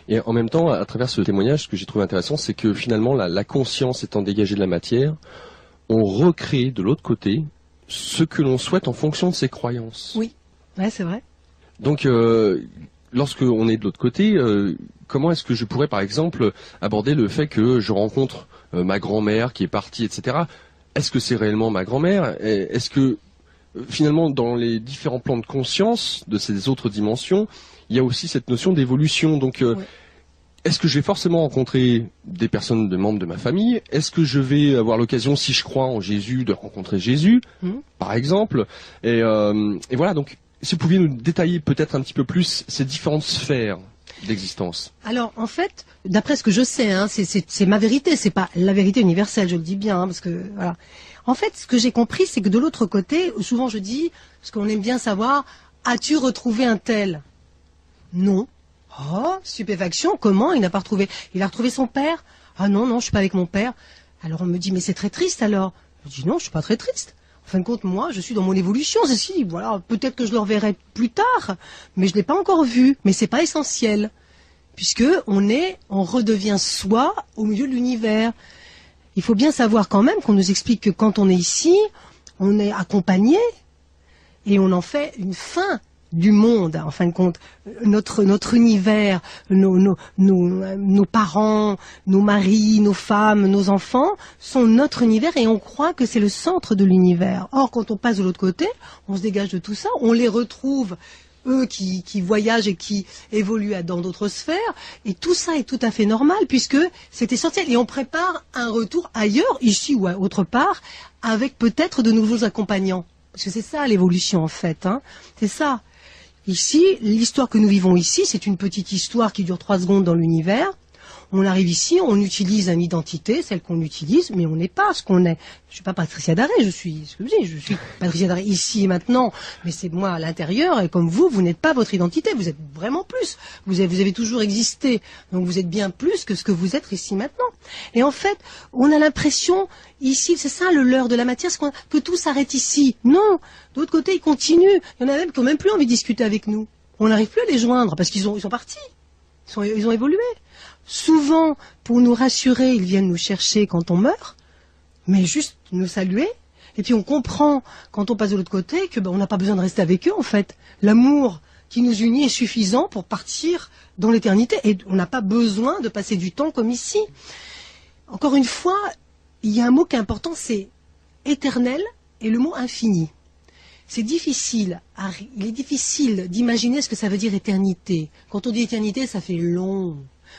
Et en même temps, à travers ce témoignage, ce que j'ai trouvé intéressant, c'est que finalement, la conscience étant dégagée de la matière, on recrée de l'autre côté ce que l'on souhaite en fonction de ses croyances. Oui, ouais, c'est vrai. Donc, lorsque on est de l'autre côté, comment est-ce que je pourrais, par exemple, aborder le fait que je rencontre ma grand-mère qui est partie, etc. Est-ce que c'est réellement ma grand-mère? Est-ce que, finalement, dans les différents plans de conscience de ces autres dimensions, il y a aussi cette notion d'évolution. Donc, est-ce que je vais forcément rencontrer des personnes, des membres de ma famille? Est-ce que je vais avoir l'occasion, si je crois en Jésus, de rencontrer Jésus, par exemple? Et voilà, donc, si vous pouviez nous détailler peut-être un petit peu plus ces différentes sphères d'existence. Alors, en fait, d'après ce que je sais, hein, c'est ma vérité, c'est pas la vérité universelle, je le dis bien, hein, parce que, voilà. En fait, ce que j'ai compris, c'est que de l'autre côté, souvent je dis, parce qu'on aime bien savoir, as-tu retrouvé un tel? Non. Oh, stupéfaction, comment? Il n'a pas retrouvé. Il a retrouvé son père? Ah non, non, je suis pas avec mon père. Alors on me dit, mais c'est très triste alors. Je dis non, je suis pas très triste. En fin de compte, moi, je suis dans mon évolution. Ceci, voilà, peut-être que je le reverrai plus tard, mais je l'ai pas encore vu. Mais c'est pas essentiel, puisque on redevient soi au milieu de l'univers. Il faut bien savoir quand même qu'on nous explique que quand on est ici, on est accompagné et on en fait une fin du monde, en fin de compte, notre univers, nos parents, nos maris, nos femmes, nos enfants sont notre univers et on croit que c'est le centre de l'univers. Or, quand on passe de l'autre côté, on se dégage de tout ça, on les retrouve, eux qui voyagent et qui évoluent dans d'autres sphères, et tout ça est tout à fait normal puisque c'est essentiel. Et on prépare un retour ailleurs, ici ou autre part, avec peut-être de nouveaux accompagnants. Parce que c'est ça l'évolution en fait, hein. C'est ça. Ici, l'histoire que nous vivons ici, c'est une petite histoire qui dure 3 secondes dans l'univers. On arrive ici, on utilise une identité, celle qu'on utilise, mais on n'est pas ce qu'on est. Je suis pas Patricia Daré, je suis Patricia Daré ici et maintenant, mais c'est moi à l'intérieur, et comme vous n'êtes pas votre identité, vous êtes vraiment plus. Vous avez toujours existé, donc vous êtes bien plus que ce que vous êtes ici maintenant. Et en fait, on a l'impression, ici, c'est ça le leurre de la matière, que tout s'arrête ici. Non, de l'autre côté, ils continuent. Il y en a même qui n'ont même plus envie de discuter avec nous. On n'arrive plus à les joindre, parce qu'ils sont partis. Ils ont évolué. Souvent, pour nous rassurer, ils viennent nous chercher quand on meurt, mais juste nous saluer. Et puis on comprend, quand on passe de l'autre côté, que on n'a pas besoin de rester avec eux, en fait. L'amour qui nous unit est suffisant pour partir dans l'éternité. Et on n'a pas besoin de passer du temps comme ici. Encore une fois, il y a un mot qui est important, c'est éternel et le mot infini. C'est difficile, il est difficile d'imaginer ce que ça veut dire éternité. Quand on dit éternité, ça fait long.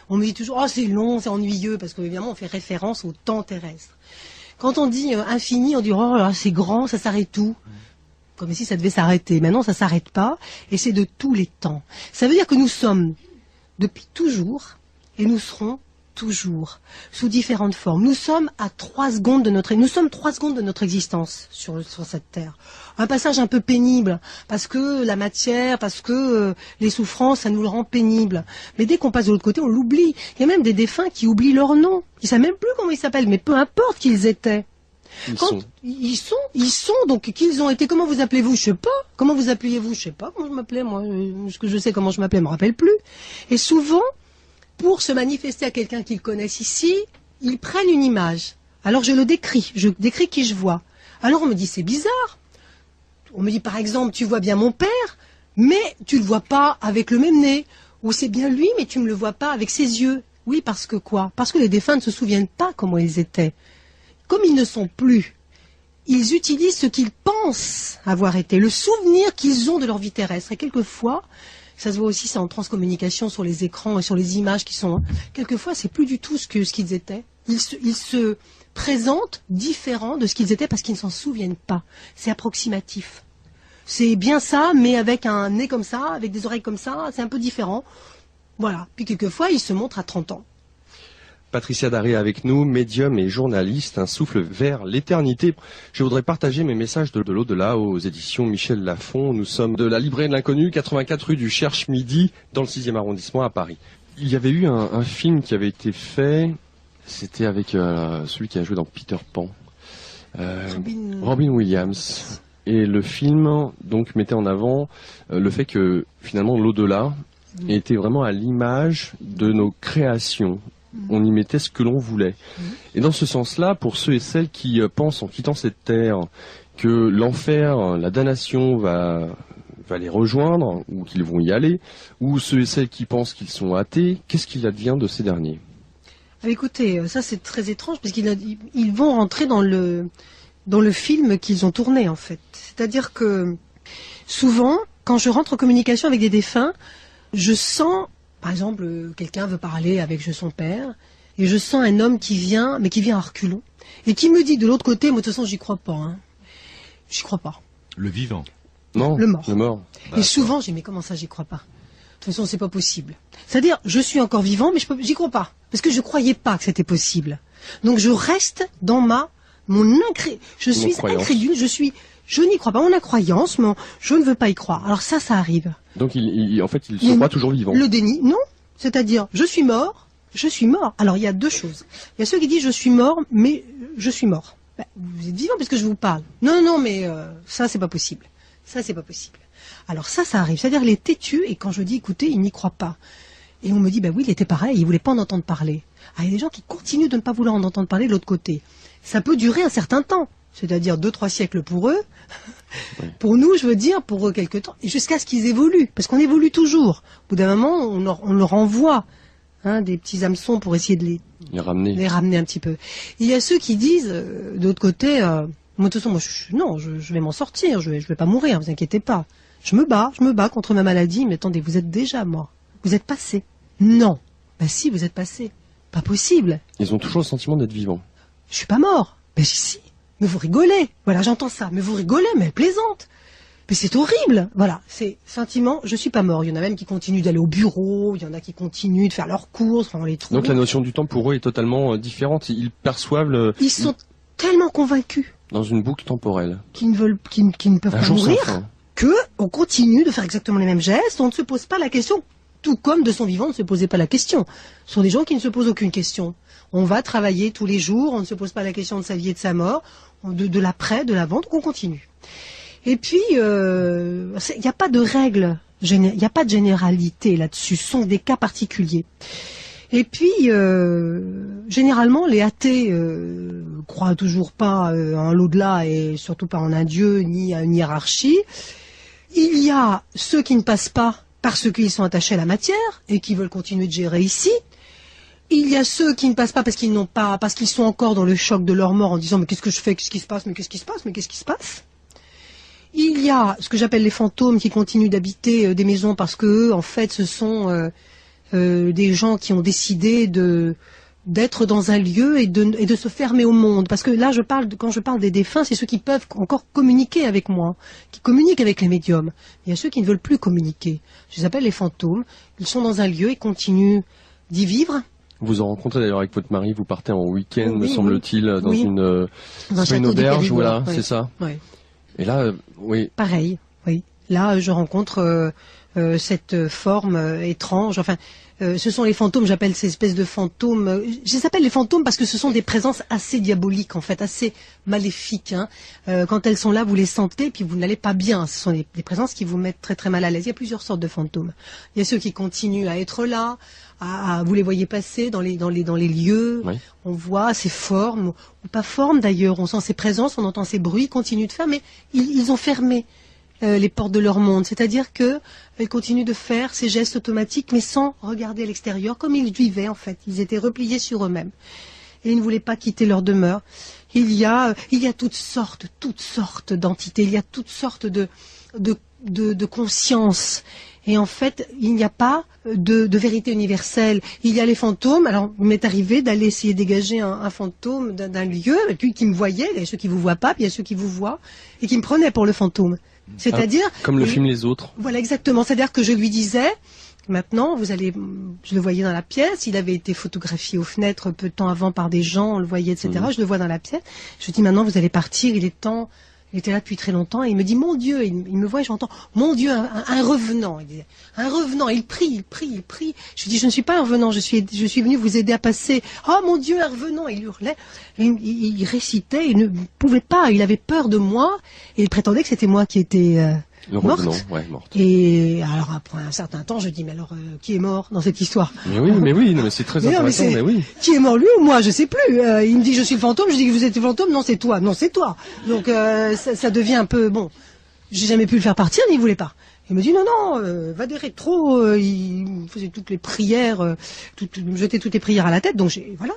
On me dit toujours, oh c'est long, c'est ennuyeux, parce qu'évidemment on fait référence au temps terrestre. Quand on dit infini, on dit, oh là, c'est grand, ça s'arrête où? Comme si ça devait s'arrêter. Maintenant, ça s'arrête pas, et c'est de tous les temps. Ça veut dire que nous sommes, depuis toujours, et nous serons toujours, sous différentes formes. Nous sommes à 3 secondes de notre existence sur cette terre. Un passage un peu pénible, parce que la matière, parce que les souffrances, ça nous le rend pénible. Mais dès qu'on passe de l'autre côté, on l'oublie. Il y a même des défunts qui oublient leur nom. Ils ne savent même plus comment ils s'appellent, mais peu importe qui ils étaient. Ils sont, donc qu'ils ont été, comment vous appelez-vous? Je sais pas. Comment vous appeliez-vous? Je sais pas comment je m'appelais, moi. Ce que je sais comment je m'appelais, je me rappelle plus. Et souvent, pour se manifester à quelqu'un qu'ils connaissent ici, ils prennent une image. Alors je décris qui je vois. Alors on me dit, c'est bizarre. On me dit, par exemple, tu vois bien mon père, mais tu le vois pas avec le même nez. Ou c'est bien lui, mais tu ne le vois pas avec ses yeux. Oui, parce que quoi? Parce que les défunts ne se souviennent pas comment ils étaient. Comme ils ne sont plus, ils utilisent ce qu'ils pensent avoir été, le souvenir qu'ils ont de leur vie terrestre. Et quelquefois, ça se voit aussi, c'est en transcommunication sur les écrans et sur les images qui sont... Quelquefois, c'est plus du tout ce qu'ils étaient. Ils se présentent différents de ce qu'ils étaient parce qu'ils ne s'en souviennent pas. C'est approximatif. C'est bien ça, mais avec un nez comme ça, avec des oreilles comme ça, c'est un peu différent. Voilà. Puis quelquefois, ils se montrent à 30 ans. Patricia Daré avec nous, médium et journaliste, un souffle vers l'éternité. Je voudrais partager mes messages de l'au-delà aux éditions Michel Lafon. Nous sommes de la librairie de l'Inconnu, 84 rue du Cherche-Midi, dans le 6e arrondissement à Paris. Il y avait eu un film qui avait été fait, c'était avec celui qui a joué dans Peter Pan, Robin Williams. Et le film donc mettait en avant le fait que finalement l'au-delà était vraiment à l'image de nos créations. On y mettait ce que l'on voulait. Et dans ce sens-là, pour ceux et celles qui pensent en quittant cette terre que l'enfer, la damnation va les rejoindre, ou qu'ils vont y aller, ou ceux et celles qui pensent qu'ils sont athées, qu'est-ce qu'il advient de ces derniers? Écoutez, ça c'est très étrange, parce qu'ils vont rentrer dans le film qu'ils ont tourné, en fait. C'est-à-dire que, souvent, quand je rentre en communication avec des défunts, Je sens, par exemple, quelqu'un veut parler avec son père, et je sens un homme qui vient, mais qui vient à reculons, et qui me dit de l'autre côté, moi de toute façon j'y crois pas, hein. J'y crois pas. Le vivant? Non, le mort. Le mort. Et souvent, j'ai dit, mais comment ça, j'y crois pas? De toute façon, c'est pas possible. C'est-à-dire, je suis encore vivant, mais j'y crois pas. Parce que je croyais pas que c'était possible. Donc, je reste dans je suis incrédule, je n'y crois pas. Mon incroyance, je ne veux pas y croire. Alors ça arrive. Donc, en fait, il se croit toujours vivant. Le déni, non. C'est-à-dire, je suis mort. Alors, il y a deux choses. Il y a ceux qui disent, je suis mort, mais je suis mort. Ben, vous êtes vivant parce que je vous parle. Non, mais ça, c'est pas possible. Ça, c'est pas possible. Alors ça arrive. C'est-à-dire, il est têtu, et quand je dis, écoutez, il n'y croit pas. Et on me dit, oui, il était pareil, il voulait pas en entendre parler. Ah, il y a des gens qui continuent de ne pas vouloir en entendre parler de l'autre côté. Ça peut durer un certain temps. C'est-à-dire 2-3 siècles pour eux. Oui. Pour nous, je veux dire, pour eux quelque temps. Et jusqu'à ce qu'ils évoluent. Parce qu'on évolue toujours. Au bout d'un moment, on leur envoie des petits hameçons pour essayer de les ramener un petit peu. Il y a ceux qui disent, de l'autre côté, moi, de toute façon, je vais m'en sortir, je vais pas mourir, vous inquiétez pas. Je me bats contre ma maladie, mais attendez, vous êtes déjà mort. Vous êtes passé. Non. Ben si, vous êtes passé. Pas possible. Ils ont toujours le sentiment d'être vivants. Je suis pas mort. Ben si. Mais vous rigolez. Voilà, j'entends ça. Mais vous rigolez, mais elle plaisante. Mais c'est horrible. Voilà, c'est sentiment, je suis pas mort. Il y en a même qui continuent d'aller au bureau, il y en a qui continuent de faire leurs courses, on les trouve. Donc la notion du temps pour eux est totalement différente. Ils perçoivent Ils sont tellement convaincus. Dans une boucle temporelle. Qui ne peuvent pas mourir. On continue de faire exactement les mêmes gestes, on ne se pose pas la question. Tout comme de son vivant, on ne se posait pas la question. Ce sont des gens qui ne se posent aucune question. On va travailler tous les jours, on ne se pose pas la question de sa vie et de sa mort, de l'après, de l'avant, donc on continue. Et puis, il n'y a pas de règle, il n'y a pas de généralité là-dessus, ce sont des cas particuliers. Et puis, généralement, les athées croient toujours pas en l'au-delà et surtout pas en un dieu ni à une hiérarchie. Il y a ceux qui ne passent pas parce qu'ils sont attachés à la matière et qui veulent continuer de gérer ici. Il y a ceux qui ne passent pas parce qu'ils sont encore dans le choc de leur mort en disant mais qu'est-ce que je fais, qu'est-ce qui se passe, mais qu'est-ce qui se passe, mais qu'est-ce qui se passe. Il y a ce que j'appelle les fantômes qui continuent d'habiter des maisons parce que eux, en fait, ce sont des gens qui ont décidé d'être dans un lieu et de se fermer au monde. Parce que là, quand je parle des défunts, c'est ceux qui peuvent encore communiquer avec moi, qui communiquent avec les médiums. Il y a ceux qui ne veulent plus communiquer. Je les appelle les fantômes. Ils sont dans un lieu et continuent d'y vivre. Vous en rencontrez d'ailleurs avec votre mari, vous partez en week-end, me semble-t-il, dans une auberge, voilà, c'est ça. Oui. Et là, oui. Pareil, oui. Là, je rencontre cette forme étrange. Enfin, ce sont les fantômes, j'appelle ces espèces de fantômes. Je les appelle les fantômes parce que ce sont des présences assez diaboliques, en fait, assez maléfiques. Hein. Quand elles sont là, vous les sentez, puis vous n'allez pas bien. Ce sont des présences qui vous mettent très très mal à l'aise. Il y a plusieurs sortes de fantômes. Il y a ceux qui continuent à être là, vous les voyez passer dans les lieux. Oui. On voit ces formes, ou pas formes d'ailleurs. On sent ces présences, on entend ces bruits, ils continuent de faire, mais ils ont fermé les portes de leur monde. C'est-à-dire qu'ils continuent de faire ces gestes automatiques, mais sans regarder à l'extérieur, comme ils vivaient en fait. Ils étaient repliés sur eux-mêmes. Et ils ne voulaient pas quitter leur demeure. Il y a toutes sortes d'entités. Il y a toutes sortes de consciences. Et en fait, il n'y a pas de vérité universelle. Il y a les fantômes. Alors, il m'est arrivé d'aller essayer de dégager un fantôme d'un lieu, et puis qui me voyait. Il y a ceux qui vous voient pas, puis il y a ceux qui vous voient, et qui me prenaient pour le fantôme. C'est-à-dire... Comme le film Les Autres. Voilà, exactement. C'est-à-dire que je lui disais, maintenant, je le voyais dans la pièce, il avait été photographié aux fenêtres peu de temps avant par des gens, on le voyait, etc. Je le vois dans la pièce. Je lui dis, maintenant, vous allez partir, il est temps... Il était là depuis très longtemps et il me dit, mon Dieu, il me voit et j'entends, mon Dieu, un revenant. Il disait, un revenant, il prie. Je lui dis, je ne suis pas un revenant, je suis venu vous aider à passer. Oh mon Dieu, un revenant, il hurlait. Il récitait, il ne pouvait pas, il avait peur de moi et il prétendait que c'était moi qui étais morte. Morte. Et alors après un certain temps, je dis, mais alors, qui est mort dans cette histoire? Mais oui, mais c'est très intéressant, mais oui. Qui est mort, lui ou moi? Je sais plus. Il me dit, je suis le fantôme, je dis que vous êtes le fantôme, non, c'est toi. Donc, ça devient un peu, bon, j'ai jamais pu le faire partir, mais il voulait pas. Il me dit, non, va des rétros, il faisait toutes les prières, jetait toutes les prières à la tête, donc voilà.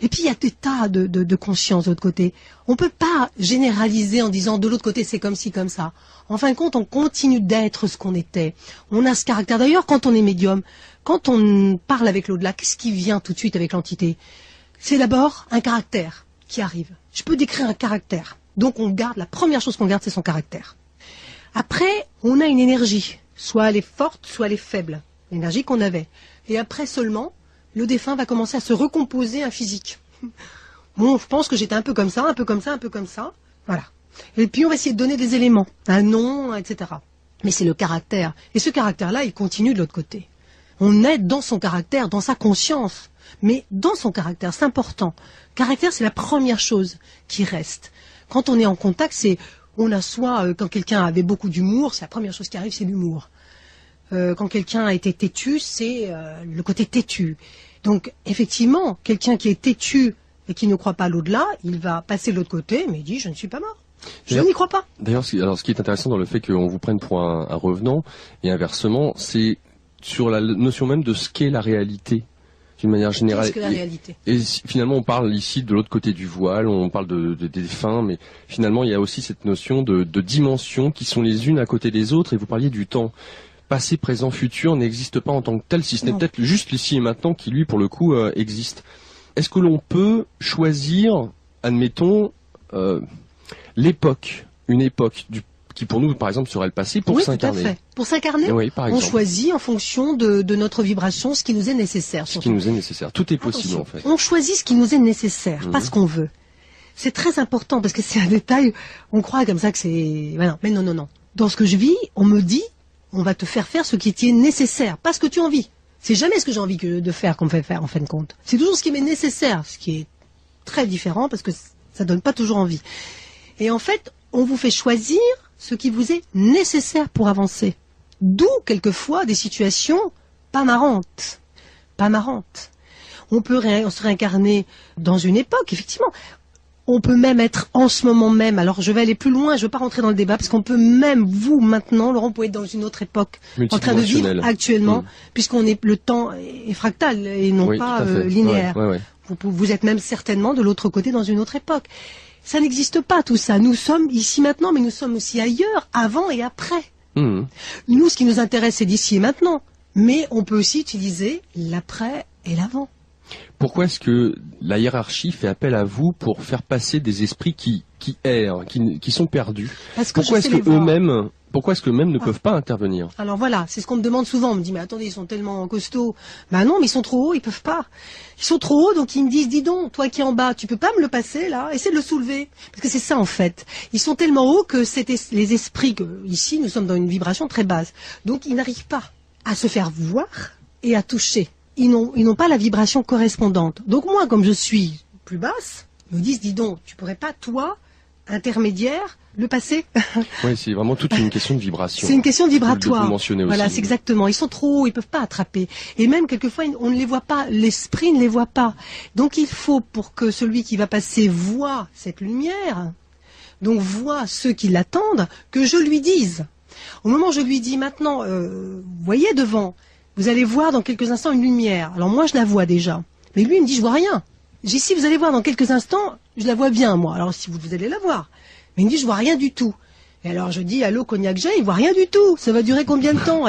Et puis il y a des tas de conscience de l'autre côté. On peut pas généraliser en disant de l'autre côté c'est comme ci, comme ça. En fin de compte, on continue d'être ce qu'on était. On a ce caractère. D'ailleurs, quand on est médium, quand on parle avec l'au-delà, qu'est-ce qui vient tout de suite avec l'entité? C'est d'abord un caractère qui arrive. Je peux décrire un caractère. Donc on garde, la première chose qu'on garde, c'est son caractère. Après, on a une énergie. Soit elle est forte, soit elle est faible. L'énergie qu'on avait. Et après seulement, le défunt va commencer à se recomposer un physique. Bon, je pense que j'étais un peu comme ça, un peu comme ça, un peu comme ça. Voilà. Et puis on va essayer de donner des éléments, un nom, etc. Mais c'est le caractère. Et ce caractère-là, il continue de l'autre côté. On est dans son caractère, dans sa conscience. Mais dans son caractère, c'est important. Caractère, c'est la première chose qui reste. Quand on est en contact, on a soit, quand quelqu'un avait beaucoup d'humour, c'est la première chose qui arrive, c'est l'humour. Quand quelqu'un a été têtu, c'est le côté têtu. Donc, effectivement, quelqu'un qui est têtu et qui ne croit pas à l'au-delà, il va passer de l'autre côté, mais il dit, je ne suis pas mort. Je n'y crois pas. D'ailleurs, ce qui est intéressant dans le fait qu'on vous prenne pour un revenant, et inversement, c'est sur la notion même de ce qu'est la réalité. D'une manière générale. Qu'est-ce que la réalité ? Et finalement, on parle ici de l'autre côté du voile, on parle des défunts, mais finalement, il y a aussi cette notion de dimensions qui sont les unes à côté des autres, et vous parliez du temps. Passé, présent, futur n'existe pas en tant que tel, si ce n'est peut-être juste l'ici et maintenant qui, lui, pour le coup, existe. Est-ce que l'on peut choisir, admettons, l'époque, une époque qui pour nous, par exemple, serait le passé, pour s'incarner. Oui, tout à fait. Pour s'incarner, on choisit en fonction de notre vibration ce qui nous est nécessaire. Ce qui nous est nécessaire. Tout est possible, en fait. On choisit ce qui nous est nécessaire, pas ce qu'on veut. C'est très important, parce que c'est un détail, on croit comme ça que c'est... Voilà. Mais non, non, non. Dans ce que je vis, on me dit, on va te faire faire ce qui est nécessaire, pas ce que tu as envie. C'est jamais ce que j'ai envie de faire qu'on me fait faire, en fin de compte. C'est toujours ce qui m'est nécessaire, ce qui est très différent, parce que ça donne pas toujours envie. Et en fait, on vous fait choisir ce qui vous est nécessaire pour avancer. D'où, quelquefois, des situations pas marrantes. Pas marrantes. On peut se réincarner dans une époque, effectivement. On peut même être en ce moment même, alors je vais aller plus loin, je ne veux pas rentrer dans le débat, parce qu'on peut même, vous, maintenant, Laurent, vous pouvez être dans une autre époque, en train de vivre actuellement, puisqu'on est, le temps est fractal et non pas linéaire. Ouais. Vous êtes même certainement de l'autre côté dans une autre époque. Ça n'existe pas tout ça. Nous sommes ici maintenant, mais nous sommes aussi ailleurs, avant et après. Nous, ce qui nous intéresse, c'est d'ici et maintenant. Mais on peut aussi utiliser l'après et l'avant. Pourquoi est-ce que la hiérarchie fait appel à vous pour faire passer des esprits qui errent, qui sont perdus? Pourquoi est-ce qu'eux-mêmes ne peuvent pas intervenir? Alors voilà, c'est ce qu'on me demande souvent. On me dit, mais attendez, ils sont tellement costauds. Ben non, mais ils sont trop hauts, ils peuvent pas. Ils sont trop hauts, donc ils me disent, dis donc, toi qui es en bas, tu peux pas me le passer, là? Essaie de le soulever. Parce que c'est ça, en fait. Ils sont tellement hauts que les esprits, ici, nous sommes dans une vibration très basse. Donc, ils n'arrivent pas à se faire voir et à toucher. Ils n'ont pas la vibration correspondante. Donc moi, comme je suis plus basse, ils me disent, dis donc, tu pourrais pas, toi, intermédiaire, le passer? Oui, c'est vraiment toute une question de vibration. C'est une question vibratoire. Vous mentionnez aussi. Voilà, c'est exactement. Ils sont trop hauts, ils peuvent pas attraper. Et même, quelquefois, on ne les voit pas, l'esprit ne les voit pas. Donc il faut, pour que celui qui va passer voit cette lumière, donc voit ceux qui l'attendent, que je lui dise. Au moment où je lui dis, maintenant, vous voyez devant, vous allez voir dans quelques instants une lumière. Alors moi, je la vois déjà. Mais lui, il me dit, je vois rien. J'ai dit, si vous allez voir dans quelques instants, je la vois bien, moi. Alors si vous allez la voir. Mais il me dit, je vois rien du tout. Et alors je dis, allô, Cognac J, il voit rien du tout. Ça va durer combien de temps?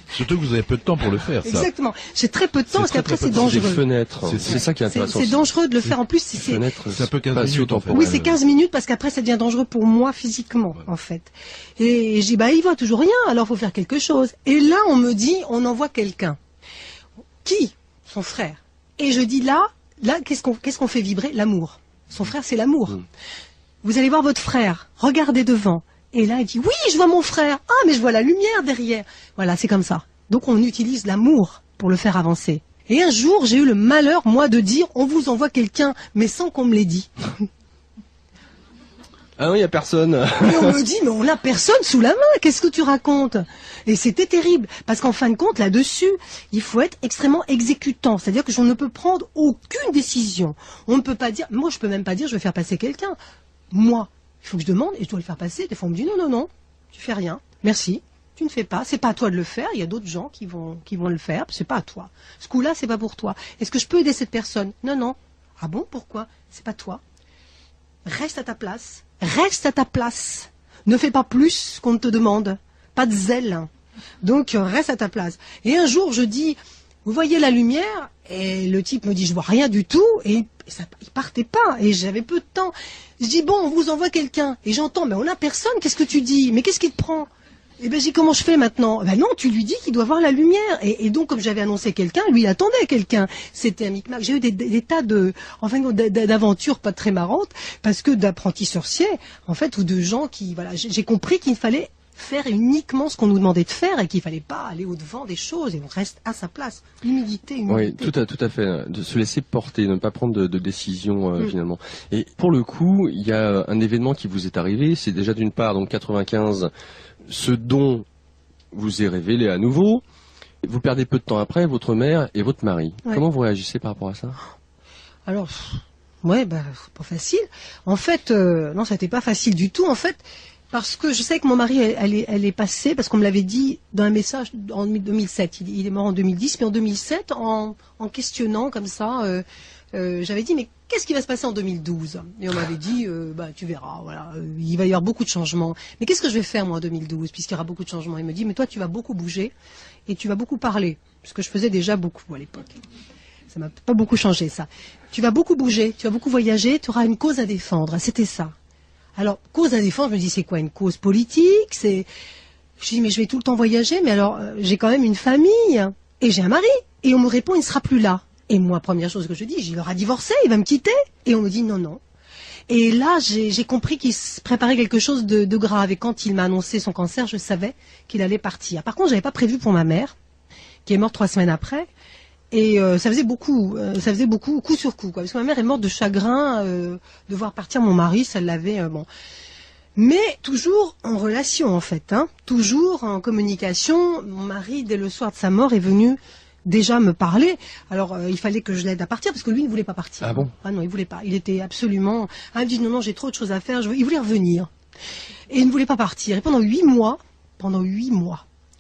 Surtout que vous avez peu de temps pour le faire, ça. Exactement. J'ai très peu de temps, parce qu'après c'est dangereux. Des fenêtres. C'est ça qui est intéressant. C'est dangereux de le faire en plus. C'est un peu 15 minutes, en fait. Oui, c'est 15 minutes, parce qu'après ça devient dangereux pour moi physiquement, en fait. Et je dis, bah il voit toujours rien, alors faut faire quelque chose. Et là, on me dit, on envoie quelqu'un. Qui? Son frère. Et je dis là, qu'est-ce qu'on fait vibrer? L'amour. Son frère, c'est l'amour. Vous allez voir votre frère, regardez devant. Et là, il dit, oui, je vois mon frère. Ah, mais je vois la lumière derrière. Voilà, c'est comme ça. Donc, on utilise l'amour pour le faire avancer. Et un jour, j'ai eu le malheur, moi, de dire, on vous envoie quelqu'un, mais sans qu'on me l'ait dit. Ah oui, il n'y a personne. Et on me dit, mais on n'a personne sous la main, qu'est-ce que tu racontes? Et c'était terrible, parce qu'en fin de compte, là-dessus, il faut être extrêmement exécutant. C'est-à-dire que je ne peux prendre aucune décision. On ne peut pas dire, moi je peux même pas dire, je vais faire passer quelqu'un. Moi, il faut que je demande, et je dois le faire passer. Des fois on me dit, non, non, non, tu fais rien, merci, tu ne fais pas, c'est pas à toi de le faire, il y a d'autres gens qui vont le faire, c'est pas à toi. Ce coup-là, c'est pas pour toi. Est-ce que je peux aider cette personne? Non, non. Ah bon, pourquoi? C'est pas toi. Reste à ta place. Reste à ta place. Ne fais pas plus qu'on te demande. Pas de zèle. Donc, reste à ta place. Et un jour, je dis, vous voyez la lumière? Et le type me dit, je vois rien du tout. Et il partait pas. Et j'avais peu de temps. Je dis, bon, on vous envoie quelqu'un. Et j'entends, mais on n'a personne. Qu'est-ce que tu dis? Mais qu'est-ce qui te prend? Et ben, j'ai dit, comment je fais maintenant? Ben non, tu lui dis qu'il doit voir la lumière. Et donc, comme j'avais annoncé quelqu'un, lui, il attendait quelqu'un. C'était un micmac. J'ai eu des tas d'aventures pas très marrantes, parce que d'apprentis sorciers, en fait, ou de gens qui, voilà, j'ai compris qu'il fallait faire uniquement ce qu'on nous demandait de faire et qu'il fallait pas aller au-devant des choses et on reste à sa place. Humilité. Oui, tout à fait. De se laisser porter, ne pas prendre de décision finalement. Et pour le coup, il y a un événement qui vous est arrivé. C'est déjà d'une part, donc 95, ce dont vous est révélé à nouveau. Vous perdez peu de temps après votre mère et votre mari. Ouais. Comment vous réagissez par rapport à ça? Alors, ouais, bah, pas facile. En fait, non, ça n'était pas facile du tout. En fait, parce que je sais que mon mari, elle est passée, parce qu'on me l'avait dit dans un message en 2007. Il est mort en 2010, mais en 2007, en questionnant comme ça, j'avais dit, mais qu'est-ce qui va se passer en 2012? Et on m'avait dit, bah, tu verras, voilà, il va y avoir beaucoup de changements. Mais qu'est-ce que je vais faire, moi, en 2012, puisqu'il y aura beaucoup de changements? Il me dit, mais toi, tu vas beaucoup bouger et tu vas beaucoup parler, parce que je faisais déjà beaucoup à l'époque. Ça m'a pas beaucoup changé, ça. Tu vas beaucoup bouger, tu vas beaucoup voyager, tu auras une cause à défendre. C'était ça. Alors, cause à défendre, je me dis, c'est quoi, une cause politique? Je dis, mais je vais tout le temps voyager, mais alors, j'ai quand même une famille, et j'ai un mari. Et on me répond, il ne sera plus là. Et moi, première chose que je dis, il aura divorcé, il va me quitter. Et on me dit, non, non. Et là, j'ai compris qu'il se préparait quelque chose de grave. Et quand il m'a annoncé son cancer, je savais qu'il allait partir. Par contre, je n'avais pas prévu pour ma mère, qui est morte 3 semaines après. Et ça faisait beaucoup coup sur coup, quoi, parce que ma mère est morte de chagrin de voir partir mon mari, ça l'avait bon. Mais toujours en relation en fait, hein, toujours en communication. Mon mari, dès le soir de sa mort, est venu déjà me parler. Alors il fallait que je l'aide à partir parce que lui ne voulait pas partir. Ah bon? Ah non, il voulait pas. Il était absolument. Ah, il me dit non, j'ai trop de choses à faire. Il voulait revenir et il ne voulait pas partir. Et pendant 8 mois,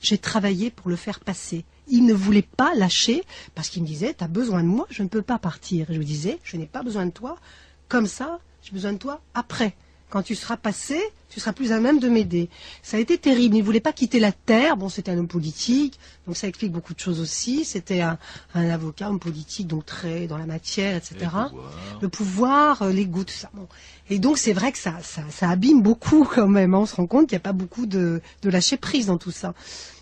j'ai travaillé pour le faire passer. Il ne voulait pas lâcher parce qu'il me disait, t'as besoin de moi, je ne peux pas partir. Et je lui disais, je n'ai pas besoin de toi comme ça, j'ai besoin de toi après. Quand tu seras passé, tu seras plus à même de m'aider. Ça a été terrible. Il ne voulait pas quitter la terre. Bon, c'était un homme politique, donc ça explique beaucoup de choses aussi. C'était un avocat, homme politique, donc très dans la matière, etc. Le pouvoir, l'ego, tout ça. Bon. Et donc c'est vrai que ça abîme beaucoup quand même. Hein. On se rend compte qu'il n'y a pas beaucoup de lâcher prise dans tout ça.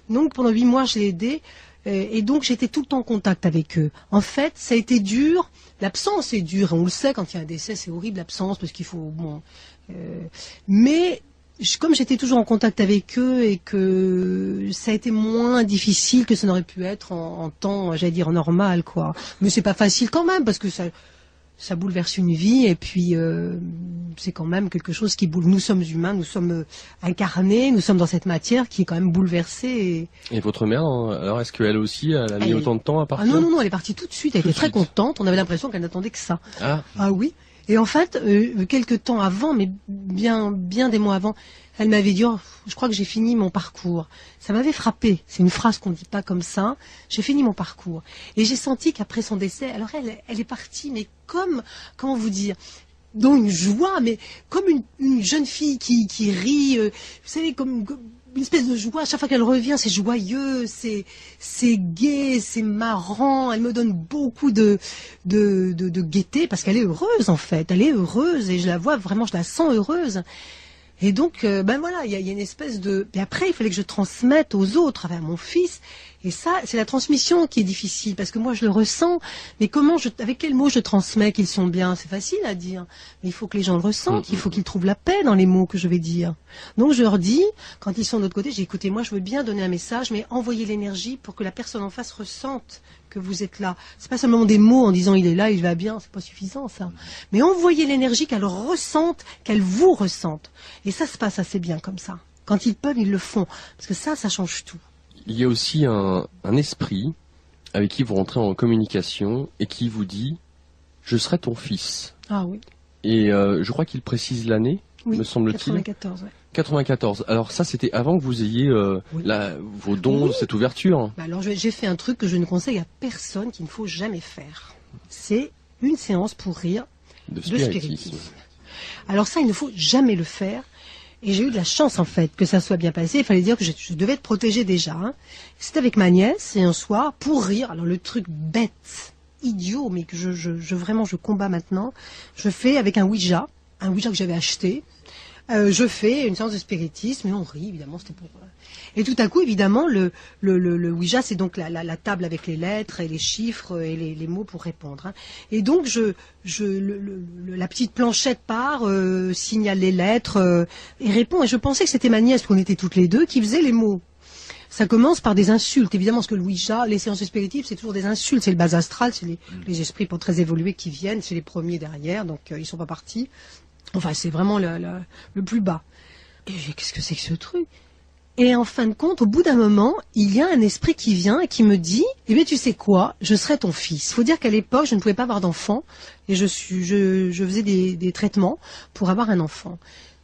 Donc pendant 8 mois, je l'ai aidé. Et donc j'étais tout le temps en contact avec eux. En fait, ça a été dur. L'absence est dure. On le sait, quand il y a un décès, c'est horrible l'absence parce qu'il faut... Bon, mais comme j'étais toujours en contact avec eux et que ça a été moins difficile que ça n'aurait pu être en temps, j'allais dire, normal, quoi. Mais c'est pas facile quand même parce que ça bouleverse une vie et puis c'est quand même quelque chose qui bouleverse. Nous sommes humains, nous sommes incarnés, nous sommes dans cette matière qui est quand même bouleversée. Et votre mère, alors est-ce qu'elle aussi elle a mis autant de temps à partir? Ah non, elle est partie tout de suite, elle était très contente, on avait l'impression qu'elle n'attendait que ça. Ah oui. Et en fait, quelques temps avant, mais bien des mois avant, elle m'avait dit, oh, je crois que j'ai fini mon parcours. Ça m'avait frappé. C'est une phrase qu'on ne dit pas comme ça. J'ai fini mon parcours. Et j'ai senti qu'après son décès, alors elle est partie, mais comme, comment vous dire, dans une joie, mais comme une jeune fille qui rit, vous savez, comme une espèce de joie. À chaque fois qu'elle revient, c'est joyeux, c'est gai, c'est marrant. Elle me donne beaucoup de gaieté parce qu'elle est heureuse en fait. Elle est heureuse et je la vois vraiment, je la sens heureuse. Et donc, ben voilà, il y a une espèce de... Et après, il fallait que je transmette aux autres, à mon fils. Et ça, c'est la transmission qui est difficile, parce que moi, je le ressens. Mais avec quels mots je transmets qu'ils sont bien? C'est facile à dire. Mais il faut que les gens le ressentent, il faut qu'ils trouvent la paix dans les mots que je vais dire. Donc, je leur dis, quand ils sont de l'autre côté, j'ai dit, écoutez, moi, je veux bien donner un message, mais envoyez l'énergie pour que la personne en face ressente que vous êtes là. C'est pas seulement des mots en disant il est là, il va bien, c'est pas suffisant ça. Mais envoyez l'énergie qu'elle ressente, qu'elle vous ressente. Et ça se passe assez bien comme ça. Quand ils peuvent, ils le font. Parce que ça change tout. Il y a aussi un esprit avec qui vous rentrez en communication et qui vous dit « Je serai ton fils ». Ah oui. Et je crois qu'il précise l'année, me semble-t-il. 94, oui. 94. Alors ça, c'était avant que vous ayez vos dons, cette ouverture. Bah alors j'ai fait un truc que je ne conseille à personne, qu'il ne faut jamais faire. C'est une séance pour rire de spiritisme. Alors ça, il ne faut jamais le faire. Et j'ai eu de la chance, en fait, que ça soit bien passé. Il fallait dire que je devais être protégée déjà. Hein. C'était avec ma nièce, et un soir, pour rire, alors le truc bête, idiot, mais que vraiment je combats maintenant, je fais avec un Ouija que j'avais acheté. Je fais une séance de spiritisme, et on rit, évidemment, c'était pour... Et tout à coup, évidemment, le Ouija, c'est donc la table avec les lettres et les chiffres et les mots pour répondre. Hein. Et donc, la petite planchette part, signale les lettres et répond. Et je pensais que c'était ma nièce, qu'on était toutes les deux, qui faisait les mots. Ça commence par des insultes, évidemment, parce que le Ouija, les séances spiritives, c'est toujours des insultes. C'est le bas astral, c'est les esprits pas très évolués qui viennent, c'est les premiers derrière, donc ils sont pas partis. Enfin, c'est vraiment le plus bas. Et j'ai dit, qu'est-ce que c'est que ce truc ? Et en fin de compte, au bout d'un moment, il y a un esprit qui vient et qui me dit, eh bien, tu sais quoi, je serai ton fils. Il faut dire qu'à l'époque, je ne pouvais pas avoir d'enfant et je faisais des traitements pour avoir un enfant.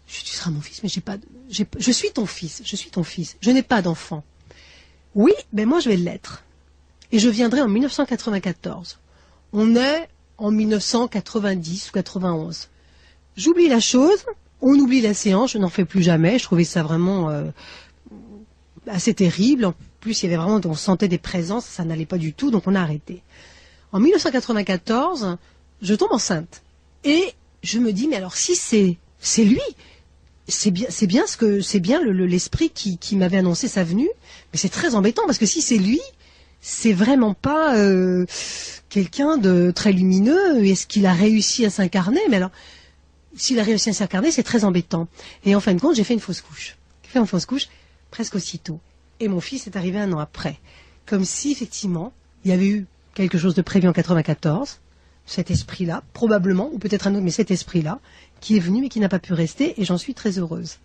Je dis, tu seras mon fils, mais je suis ton fils, je n'ai pas d'enfant. Oui, ben moi, je vais l'être. Et je viendrai en 1994. On est en 1990 ou 91. J'oublie la chose, on oublie la séance, je n'en fais plus jamais. Je trouvais ça vraiment assez terrible. En plus, on sentait des présences, ça n'allait pas du tout, donc on a arrêté. En 1994, je tombe enceinte. Et je me dis, mais alors si c'est lui, c'est bien l'esprit qui m'avait annoncé sa venue, mais c'est très embêtant, parce que si c'est lui, c'est vraiment pas quelqu'un de très lumineux. Est-ce qu'il a réussi à s'incarner ? Mais alors, s'il a réussi à s'incarner, c'est très embêtant. Et en fin de compte, j'ai fait une fausse couche. Presque aussitôt. Et mon fils est arrivé 1 an après. Comme si, effectivement, il y avait eu quelque chose de prévu en 94, cet esprit-là, probablement, ou peut-être un autre, mais cet esprit-là, qui est venu et qui n'a pas pu rester, et j'en suis très heureuse.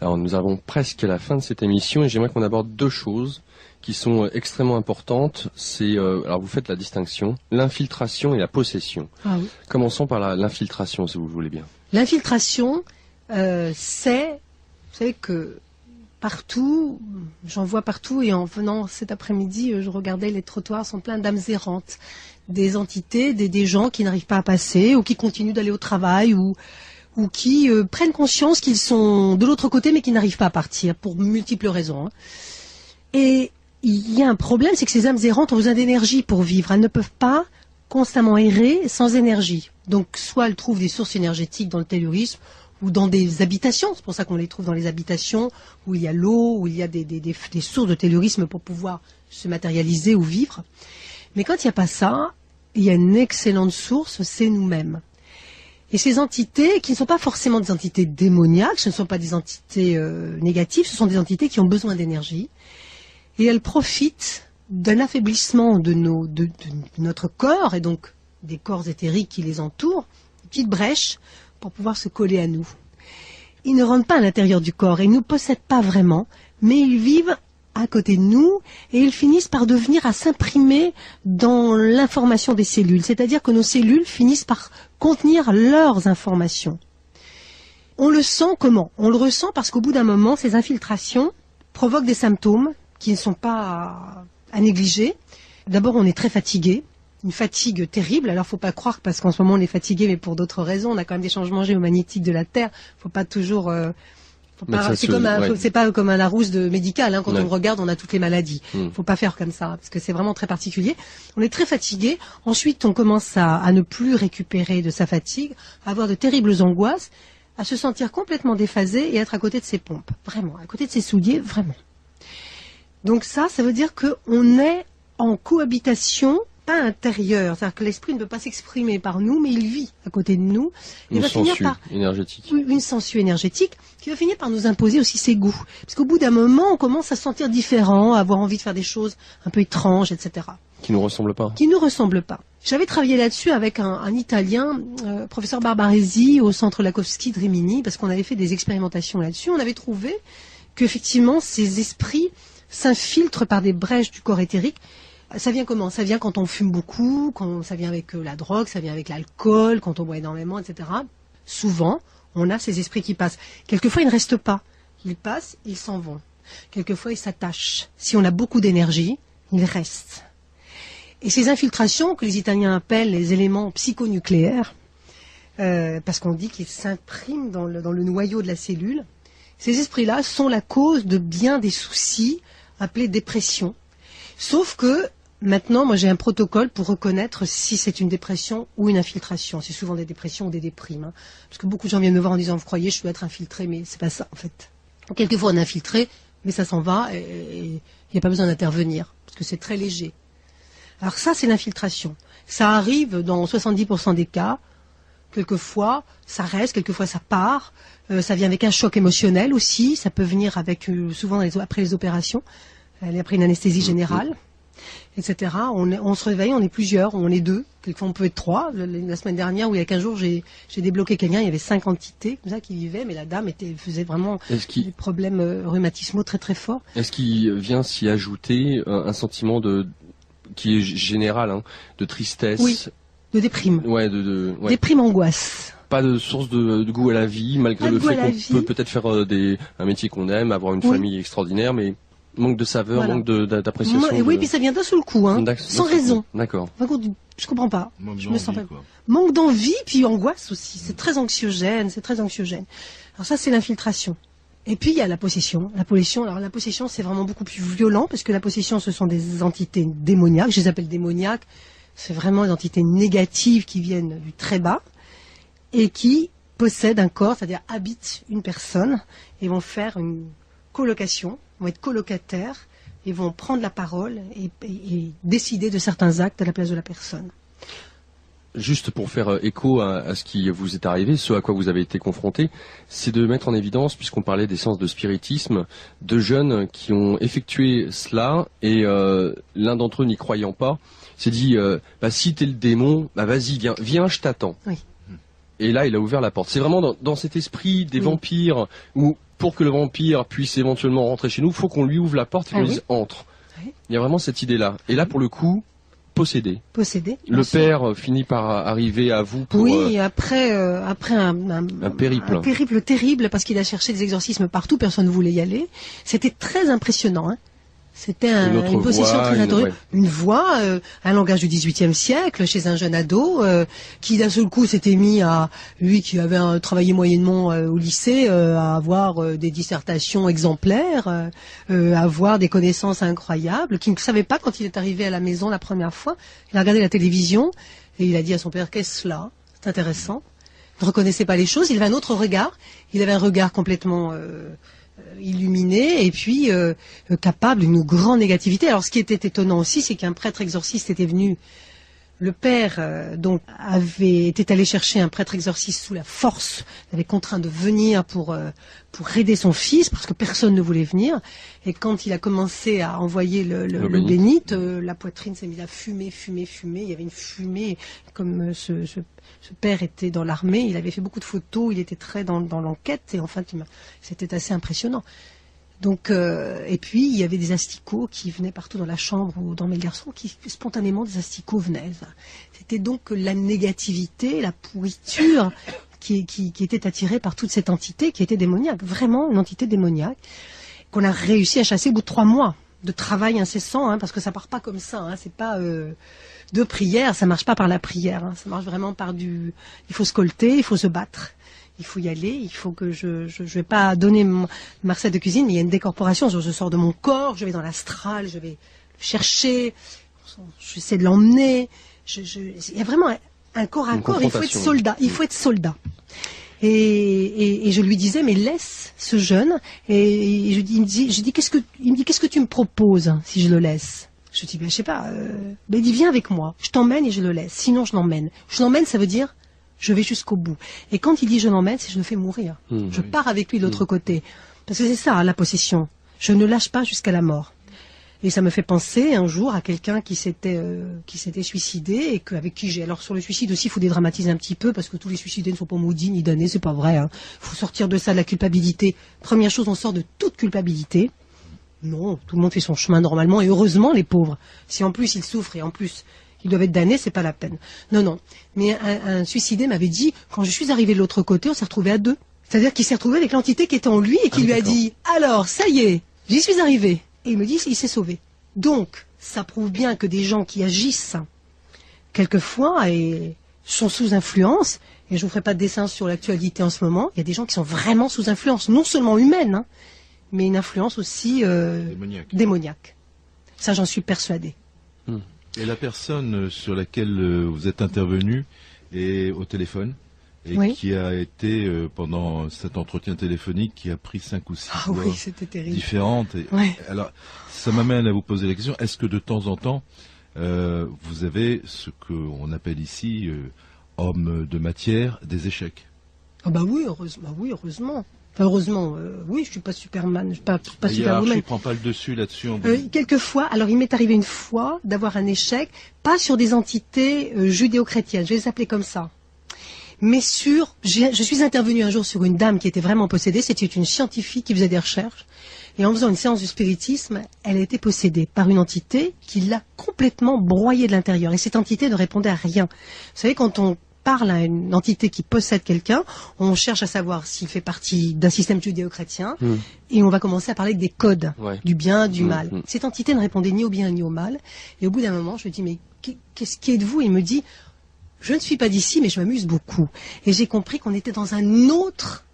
Alors, nous avons presque à la fin de cette émission, et j'aimerais qu'on aborde 2 choses qui sont extrêmement importantes. Alors vous faites la distinction, l'infiltration et la possession. Ah oui. Commençons par l'infiltration, si vous le voulez bien. L'infiltration, c'est, vous savez que partout, j'en vois partout, et en venant cet après-midi, je regardais les trottoirs sont pleins d'âmes errantes, des entités, des gens qui n'arrivent pas à passer, ou qui continuent d'aller au travail, ou qui prennent conscience qu'ils sont de l'autre côté, mais qui n'arrivent pas à partir, pour multiples raisons. Hein. Et il y a un problème, c'est que ces âmes errantes ont besoin d'énergie pour vivre. Elles ne peuvent pas constamment errer sans énergie. Donc, soit elles trouvent des sources énergétiques dans le tellurisme, ou dans des habitations, c'est pour ça qu'on les trouve dans les habitations, où il y a l'eau, où il y a des sources de tellurisme pour pouvoir se matérialiser ou vivre. Mais quand il n'y a pas ça, il y a une excellente source, c'est nous-mêmes. Et ces entités, qui ne sont pas forcément des entités démoniaques, ce ne sont pas des entités négatives, ce sont des entités qui ont besoin d'énergie, et elles profitent d'un affaiblissement de notre corps, et donc des corps éthériques qui les entourent, une petite brèche, pour pouvoir se coller à nous. Ils ne rentrent pas à l'intérieur du corps, et ils ne nous possèdent pas vraiment, mais ils vivent à côté de nous, et ils finissent par devenir à s'imprimer dans l'information des cellules. C'est-à-dire que nos cellules finissent par contenir leurs informations. On le sent comment ? On le ressent parce qu'au bout d'un moment, ces infiltrations provoquent des symptômes qui ne sont pas à négliger. D'abord, on est très fatigué. Une fatigue terrible. Alors, faut pas croire parce qu'en ce moment on est fatigué, mais pour d'autres raisons. On a quand même des changements géomagnétiques de la Terre. Faut pas toujours. C'est pas comme un Larousse médical. Hein. Quand on regarde, on a toutes les maladies. Faut pas faire comme ça parce que c'est vraiment très particulier. On est très fatigué. Ensuite, on commence à ne plus récupérer de sa fatigue, à avoir de terribles angoisses, à se sentir complètement déphasé et être à côté de ses pompes. Vraiment, à côté de ses souliers, vraiment. Donc ça veut dire qu'on est en cohabitation. Pas intérieur, c'est-à-dire que l'esprit ne peut pas s'exprimer par nous, mais il vit à côté de nous. Une sensu énergétique. Oui, une sensu énergétique qui va finir par nous imposer aussi ses goûts. Parce qu'au bout d'un moment, on commence à se sentir différent, à avoir envie de faire des choses un peu étranges, etc. Qui ne nous ressemblent pas. Qui ne nous ressemblent pas. J'avais travaillé là-dessus avec un Italien, professeur Barbaresi, au centre Lakowski de Rimini, parce qu'on avait fait des expérimentations là-dessus. On avait trouvé qu'effectivement, ces esprits s'infiltrent par des brèches du corps éthérique. Ça vient comment ? Ça vient quand on fume beaucoup, ça vient avec la drogue, ça vient avec l'alcool, quand on boit énormément, etc. Souvent, on a ces esprits qui passent. Quelquefois, ils ne restent pas. Ils passent, ils s'en vont. Quelquefois, ils s'attachent. Si on a beaucoup d'énergie, ils restent. Et ces infiltrations, que les Italiens appellent les éléments psychonucléaires, parce qu'on dit qu'ils s'impriment dans le noyau de la cellule, ces esprits-là sont la cause de bien des soucis appelés dépression. Sauf que maintenant, moi j'ai un protocole pour reconnaître si c'est une dépression ou une infiltration. C'est souvent des dépressions ou des déprimes. Hein. Parce que beaucoup de gens viennent me voir en disant, vous croyez, je dois être infiltré, mais c'est pas ça en fait. Quelquefois on est infiltré, mais ça s'en va et il n'y a pas besoin d'intervenir, parce que c'est très léger. Alors ça, c'est l'infiltration. Ça arrive dans 70% des cas. Quelquefois, ça reste, quelquefois ça part. Ça vient avec un choc émotionnel aussi. Ça peut venir avec, souvent après les opérations, après une anesthésie générale, etc. On se réveille, on est plusieurs, on est deux. Quelquefois, on peut être trois. La semaine dernière, où il y a 15 jours, j'ai débloqué quelqu'un. Il y avait 5 entités comme ça qui vivaient, mais la dame faisait vraiment des problèmes rhumatismaux très très forts. Est-ce qu'il vient s'y ajouter un sentiment qui est général, hein, de tristesse? Oui, de déprime. Ouais, déprime, angoisse. Pas de source de goût à la vie, malgré le fait qu'on peut peut-être faire un métier qu'on aime, avoir une famille extraordinaire, mais manque de saveur, manque d'appréciation. Oui, puis ça vient d'un seul coup, hein, sans raison. D'accord. Je comprends pas. Je me sens pas. Manque d'envie, puis angoisse aussi. C'est très anxiogène, Alors ça, c'est l'infiltration. Et puis il y a la possession. Alors la possession, c'est vraiment beaucoup plus violent, parce que la possession, ce sont des entités démoniaques. Je les appelle démoniaques. C'est vraiment des entités négatives qui viennent du très bas et qui possèdent un corps, c'est-à-dire habitent une personne et vont faire une colocation, vont être colocataires et vont prendre la parole et décider de certains actes à la place de la personne. Juste pour faire écho à ce qui vous est arrivé, ce à quoi vous avez été confronté, c'est de mettre en évidence, puisqu'on parlait des séances de spiritisme, de jeunes qui ont effectué cela et l'un d'entre eux n'y croyant pas, s'est dit si t'es le démon, vas-y, viens, je t'attends. Oui. Et là, il a ouvert la porte. C'est vraiment dans cet esprit des vampires, où pour que le vampire puisse éventuellement rentrer chez nous, il faut qu'on lui ouvre la porte et qu'on dise entre. Oui. Il y a vraiment cette idée-là. Et là, pour le coup, possédé. Le père finit par arriver à vous pour... Oui, après un périple. Un périple terrible, parce qu'il a cherché des exorcismes partout, personne ne voulait y aller. C'était très impressionnant, hein. C'était une possession très intense. Une voix, un langage du XVIIIe siècle chez un jeune ado qui d'un seul coup s'était mis à, lui qui avait travaillé moyennement au lycée, à avoir des dissertations exemplaires, à avoir des connaissances incroyables, qui ne savait pas quand il est arrivé à la maison la première fois. Il a regardé la télévision et il a dit à son père, qu'est-ce cela? C'est intéressant. Il ne reconnaissait pas les choses, il avait un autre regard. Il avait un regard complètement... illuminé et puis capable d'une grande négativité. Alors ce qui était étonnant aussi, c'est qu'un prêtre exorciste était venu. Le père était allé chercher un prêtre exorciste sous la force, il avait contraint de venir pour aider son fils parce que personne ne voulait venir. Et quand il a commencé à envoyer le bénite, la poitrine s'est mise à fumer. Il y avait une fumée, comme ce père était dans l'armée, il avait fait beaucoup de photos, il était très dans l'enquête et enfin c'était assez impressionnant. Donc, et puis il y avait des asticots qui venaient partout dans la chambre où dormait le garçon, qui spontanément des asticots venaient. C'était donc la négativité, la pourriture qui était attirée par toute cette entité qui était démoniaque, vraiment une entité démoniaque, qu'on a réussi à chasser au bout de 3 mois de travail incessant, hein, parce que ça part pas comme ça, hein, c'est pas de prière, ça marche pas par la prière, hein, ça marche vraiment par il faut se colter, il faut se battre. Il faut y aller, il faut que je vais pas donner ma recette de cuisine, mais il y a une décorporation, je sors de mon corps, je vais dans l'astral, je vais le chercher, j'essaie de l'emmener, il y a vraiment un corps à corps, il faut être soldat, Et je lui disais, mais laisse ce jeune, et il me dit, qu'est-ce que tu me proposes si je le laisse? Je dis, je sais pas, il dit, viens avec moi, je t'emmène et je le laisse, sinon je l'emmène. Je l'emmène, ça veut dire, je vais jusqu'au bout. Et quand il dit je l'emmène, c'est je le fais mourir. Je pars avec lui de l'autre côté. Parce que c'est ça, la possession. Je ne lâche pas jusqu'à la mort. Et ça me fait penser un jour à quelqu'un qui s'était suicidé et avec qui j'ai... Alors sur le suicide aussi, il faut dédramatiser un petit peu parce que tous les suicidés ne sont pas maudits ni damnés, c'est pas vrai. Il faut sortir de ça, de la culpabilité. Première chose, on sort de toute culpabilité. Non, tout le monde fait son chemin normalement et heureusement les pauvres. Si en plus ils souffrent et en plus... ils doivent être damnés, c'est pas la peine. Non. Mais un suicidé m'avait dit, quand je suis arrivé de l'autre côté, on s'est retrouvé à 2. C'est-à-dire qu'il s'est retrouvé avec l'entité qui était en lui et qui lui a dit, alors, ça y est, j'y suis arrivé. Et il me dit, il s'est sauvé. Donc, ça prouve bien que des gens qui agissent quelquefois et sont sous influence, et je ne vous ferai pas de dessin sur l'actualité en ce moment, il y a des gens qui sont vraiment sous influence, non seulement humaine, hein, mais une influence aussi démoniaque. Ça, j'en suis persuadée. Et la personne sur laquelle vous êtes intervenu est au téléphone et qui a été, pendant cet entretien téléphonique, qui a pris 5 ou 6 voix différentes. Alors, ça m'amène à vous poser la question, est-ce que de temps en temps, vous avez ce qu'on appelle ici, homme de matière, des échecs? Ah bah oui, heureusement. Enfin, heureusement, oui, je suis pas Superman, je suis pas Superwoman. Je prends pas le dessus là-dessus. Quelquefois, alors il m'est arrivé une fois d'avoir un échec, pas sur des entités judéo-chrétiennes, je vais les appeler comme ça. Mais je suis intervenue un jour sur une dame qui était vraiment possédée, c'était une scientifique qui faisait des recherches, et en faisant une séance de spiritisme, elle a été possédée par une entité qui l'a complètement broyée de l'intérieur, et cette entité ne répondait à rien. Vous savez, quand on parle à une entité qui possède quelqu'un, on cherche à savoir s'il fait partie d'un système judéo-chrétien, et on va commencer à parler des codes, du bien, du mal. Cette entité ne répondait ni au bien ni au mal, et au bout d'un moment, je lui dis, mais qui êtes-vous? Il me dit, je ne suis pas d'ici, mais je m'amuse beaucoup. Et j'ai compris qu'on était dans une autre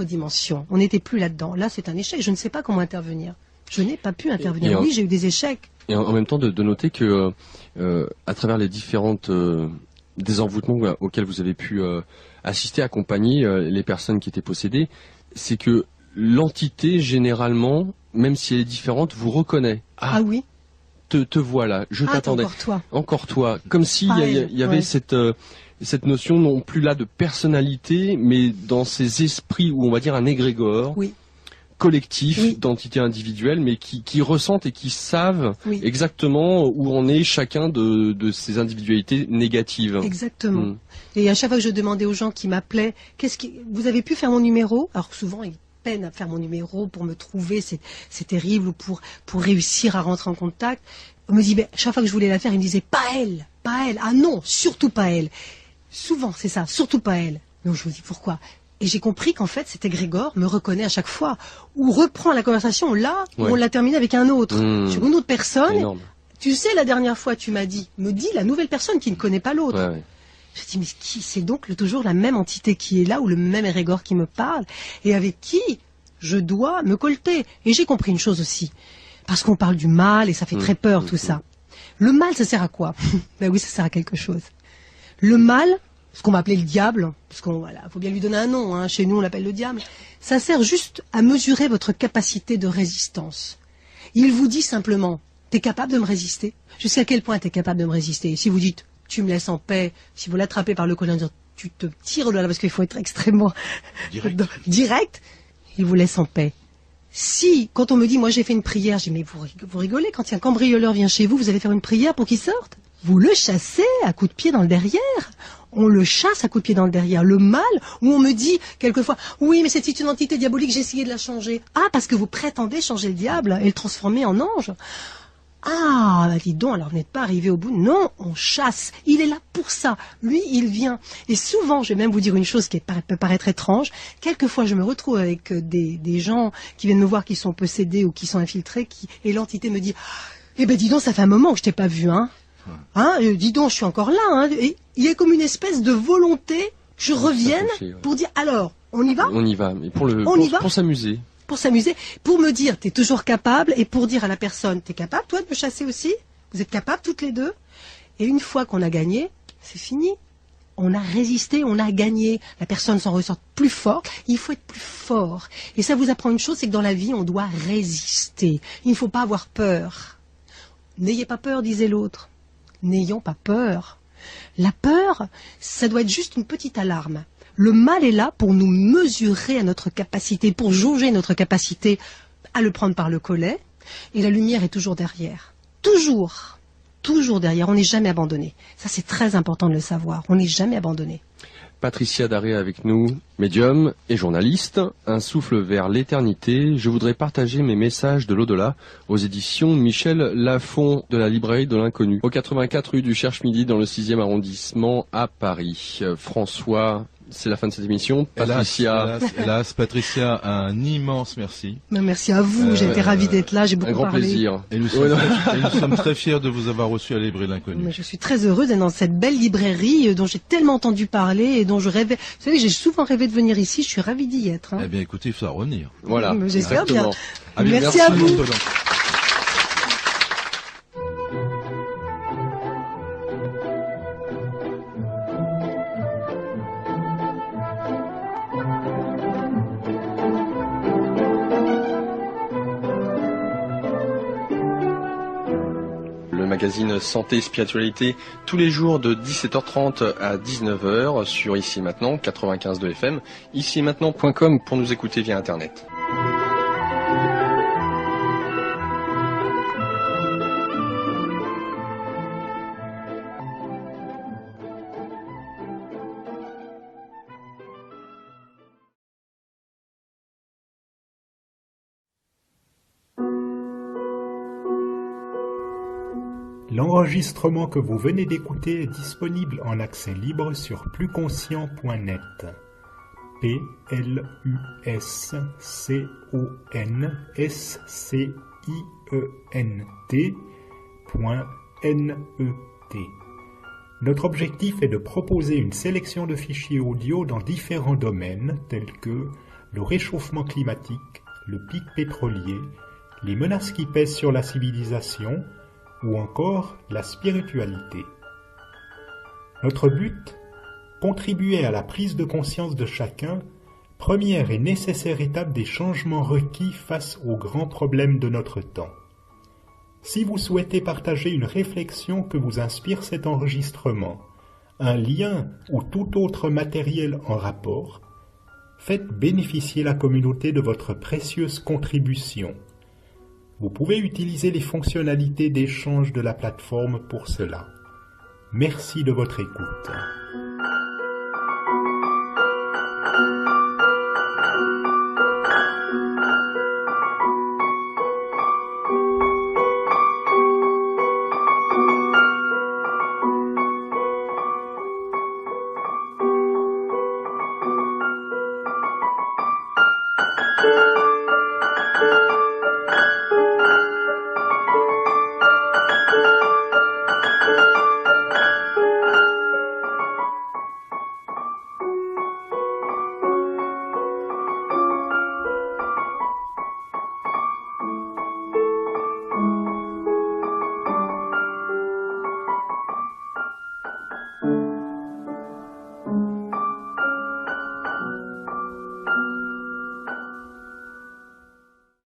dimension. On n'était plus là-dedans. Là, c'est un échec. Je ne sais pas comment intervenir. Je n'ai pas pu intervenir. Oui, j'ai eu des échecs. Et en même temps, de noter que, à travers les différentes désenvoûtements auxquels vous avez pu assister, accompagner les personnes qui étaient possédées, c'est que l'entité, généralement, même si elle est différente, vous reconnaît. Ah oui. Te voilà, je t'attendais. Encore toi. Comme s'il y avait cette notion non plus là de personnalité, mais dans ces esprits où on va dire un égrégore collectif d'entités individuelles, mais qui ressentent et qui savent exactement où en est chacun de ces individualités négatives. Exactement. Et à chaque fois que je demandais aux gens qui m'appelaient, vous avez pu faire mon numéro? Alors souvent, ils peinent à faire mon numéro pour me trouver, c'est terrible, ou pour réussir à rentrer en contact. On me dit, chaque fois que je voulais la faire, ils me disaient, pas elle. Ah non, surtout pas elle. Souvent, c'est ça, surtout pas elle. Donc je me dis, pourquoi? Et j'ai compris qu'en fait, cet égrégore me reconnaît à chaque fois, ou reprend la conversation là où on l'a terminée avec un autre, sur une autre personne. Énorme. Tu sais, la dernière fois, tu m'as dit, me dit la nouvelle personne qui ne connaît pas l'autre. Je dis, mais qui? C'est donc toujours la même entité qui est là, ou le même égrégore qui me parle, et avec qui je dois me colter. Et j'ai compris une chose aussi, parce qu'on parle du mal, et ça fait très peur tout ça. Le mal, ça sert à quoi? Ben oui, ça sert à quelque chose. Le mal, ce qu'on va appeler le diable, parce qu'on faut bien lui donner un nom, hein, chez nous on l'appelle le diable, ça sert juste à mesurer votre capacité de résistance. Il vous dit simplement, t'es capable de me résister? Jusqu'à quel point t'es capable de me résister? Et si vous dites, tu me laisses en paix, si vous l'attrapez par le collet, tu te tires de là, parce qu'il faut être extrêmement direct, il vous laisse en paix. Si, quand on me dit, moi j'ai fait une prière, je dis, mais vous rigolez, quand il y a un cambrioleur vient chez vous, vous allez faire une prière pour qu'il sorte? Vous le chassez à coups de pied dans le derrière. On le chasse à coups de pied dans le derrière. Le mal, où on me dit quelquefois, oui, mais c'est une entité diabolique, j'ai essayé de la changer. Ah, parce que vous prétendez changer le diable et le transformer en ange. Ah, bah dis donc, alors vous n'êtes pas arrivé au bout. Non, on chasse. Il est là pour ça. Lui, il vient. Et souvent, je vais même vous dire une chose qui peut paraître étrange. Quelquefois, je me retrouve avec des gens qui viennent me voir, qui sont possédés ou qui sont infiltrés, et l'entité me dit, eh ben dis donc, ça fait un moment que je t'ai pas vu, hein. Dis donc, je suis encore là. Hein. Et il y a comme une espèce de volonté que je revienne pour dire, alors, on y va? On y va, mais pour s'amuser. Pour s'amuser, pour me dire, t'es toujours capable, et pour dire à la personne, t'es capable, toi, de me chasser aussi? Vous êtes capables, toutes les deux? Et une fois qu'on a gagné, c'est fini. On a résisté, on a gagné. La personne s'en ressort plus fort. Il faut être plus fort. Et ça vous apprend une chose, c'est que dans la vie, on doit résister. Il ne faut pas avoir peur. N'ayez pas peur, disait l'autre. N'ayons pas peur. La peur, ça doit être juste une petite alarme. Le mal est là pour nous mesurer à notre capacité, pour jauger notre capacité à le prendre par le collet. Et la lumière est toujours derrière. Toujours. Toujours derrière. On n'est jamais abandonné. Ça, c'est très important de le savoir. On n'est jamais abandonné. Patricia Daré avec nous, médium et journaliste, un souffle vers l'éternité. Je voudrais partager mes messages de l'au-delà aux éditions Michel Lafon de la librairie de l'Inconnu, au 84 rue du Cherche-Midi dans le 6e arrondissement à Paris. François c'est la fin de cette émission. Patricia. Hélas, Patricia, un immense merci. Merci à vous, j'ai été ravie d'être là, j'ai beaucoup parlé. Un grand plaisir. Et nous sommes très fiers de vous avoir reçu à la librairie de l'Inconnu. Je suis très heureuse d'être dans cette belle librairie dont j'ai tellement entendu parler et dont je rêvais. Vous savez, j'ai souvent rêvé de venir ici, je suis ravie d'y être. Eh bien, écoutez, il faut revenir. Voilà. J'espère bien. Merci à vous. Magazine Santé et Spiritualité tous les jours de 17h30 à 19h sur Ici et Maintenant 95.2 FM, ici-et-maintenant.com pour nous écouter via Internet. L'enregistrement que vous venez d'écouter est disponible en accès libre sur plusconscient.net. plusconscient.net. Notre objectif est de proposer une sélection de fichiers audio dans différents domaines tels que le réchauffement climatique, le pic pétrolier, les menaces qui pèsent sur la civilisation, ou encore la spiritualité. Notre but, contribuer à la prise de conscience de chacun, première et nécessaire étape des changements requis face aux grands problèmes de notre temps. Si vous souhaitez partager une réflexion que vous inspire cet enregistrement, un lien ou tout autre matériel en rapport, faites bénéficier la communauté de votre précieuse contribution. Vous pouvez utiliser les fonctionnalités d'échange de la plateforme pour cela. Merci de votre écoute.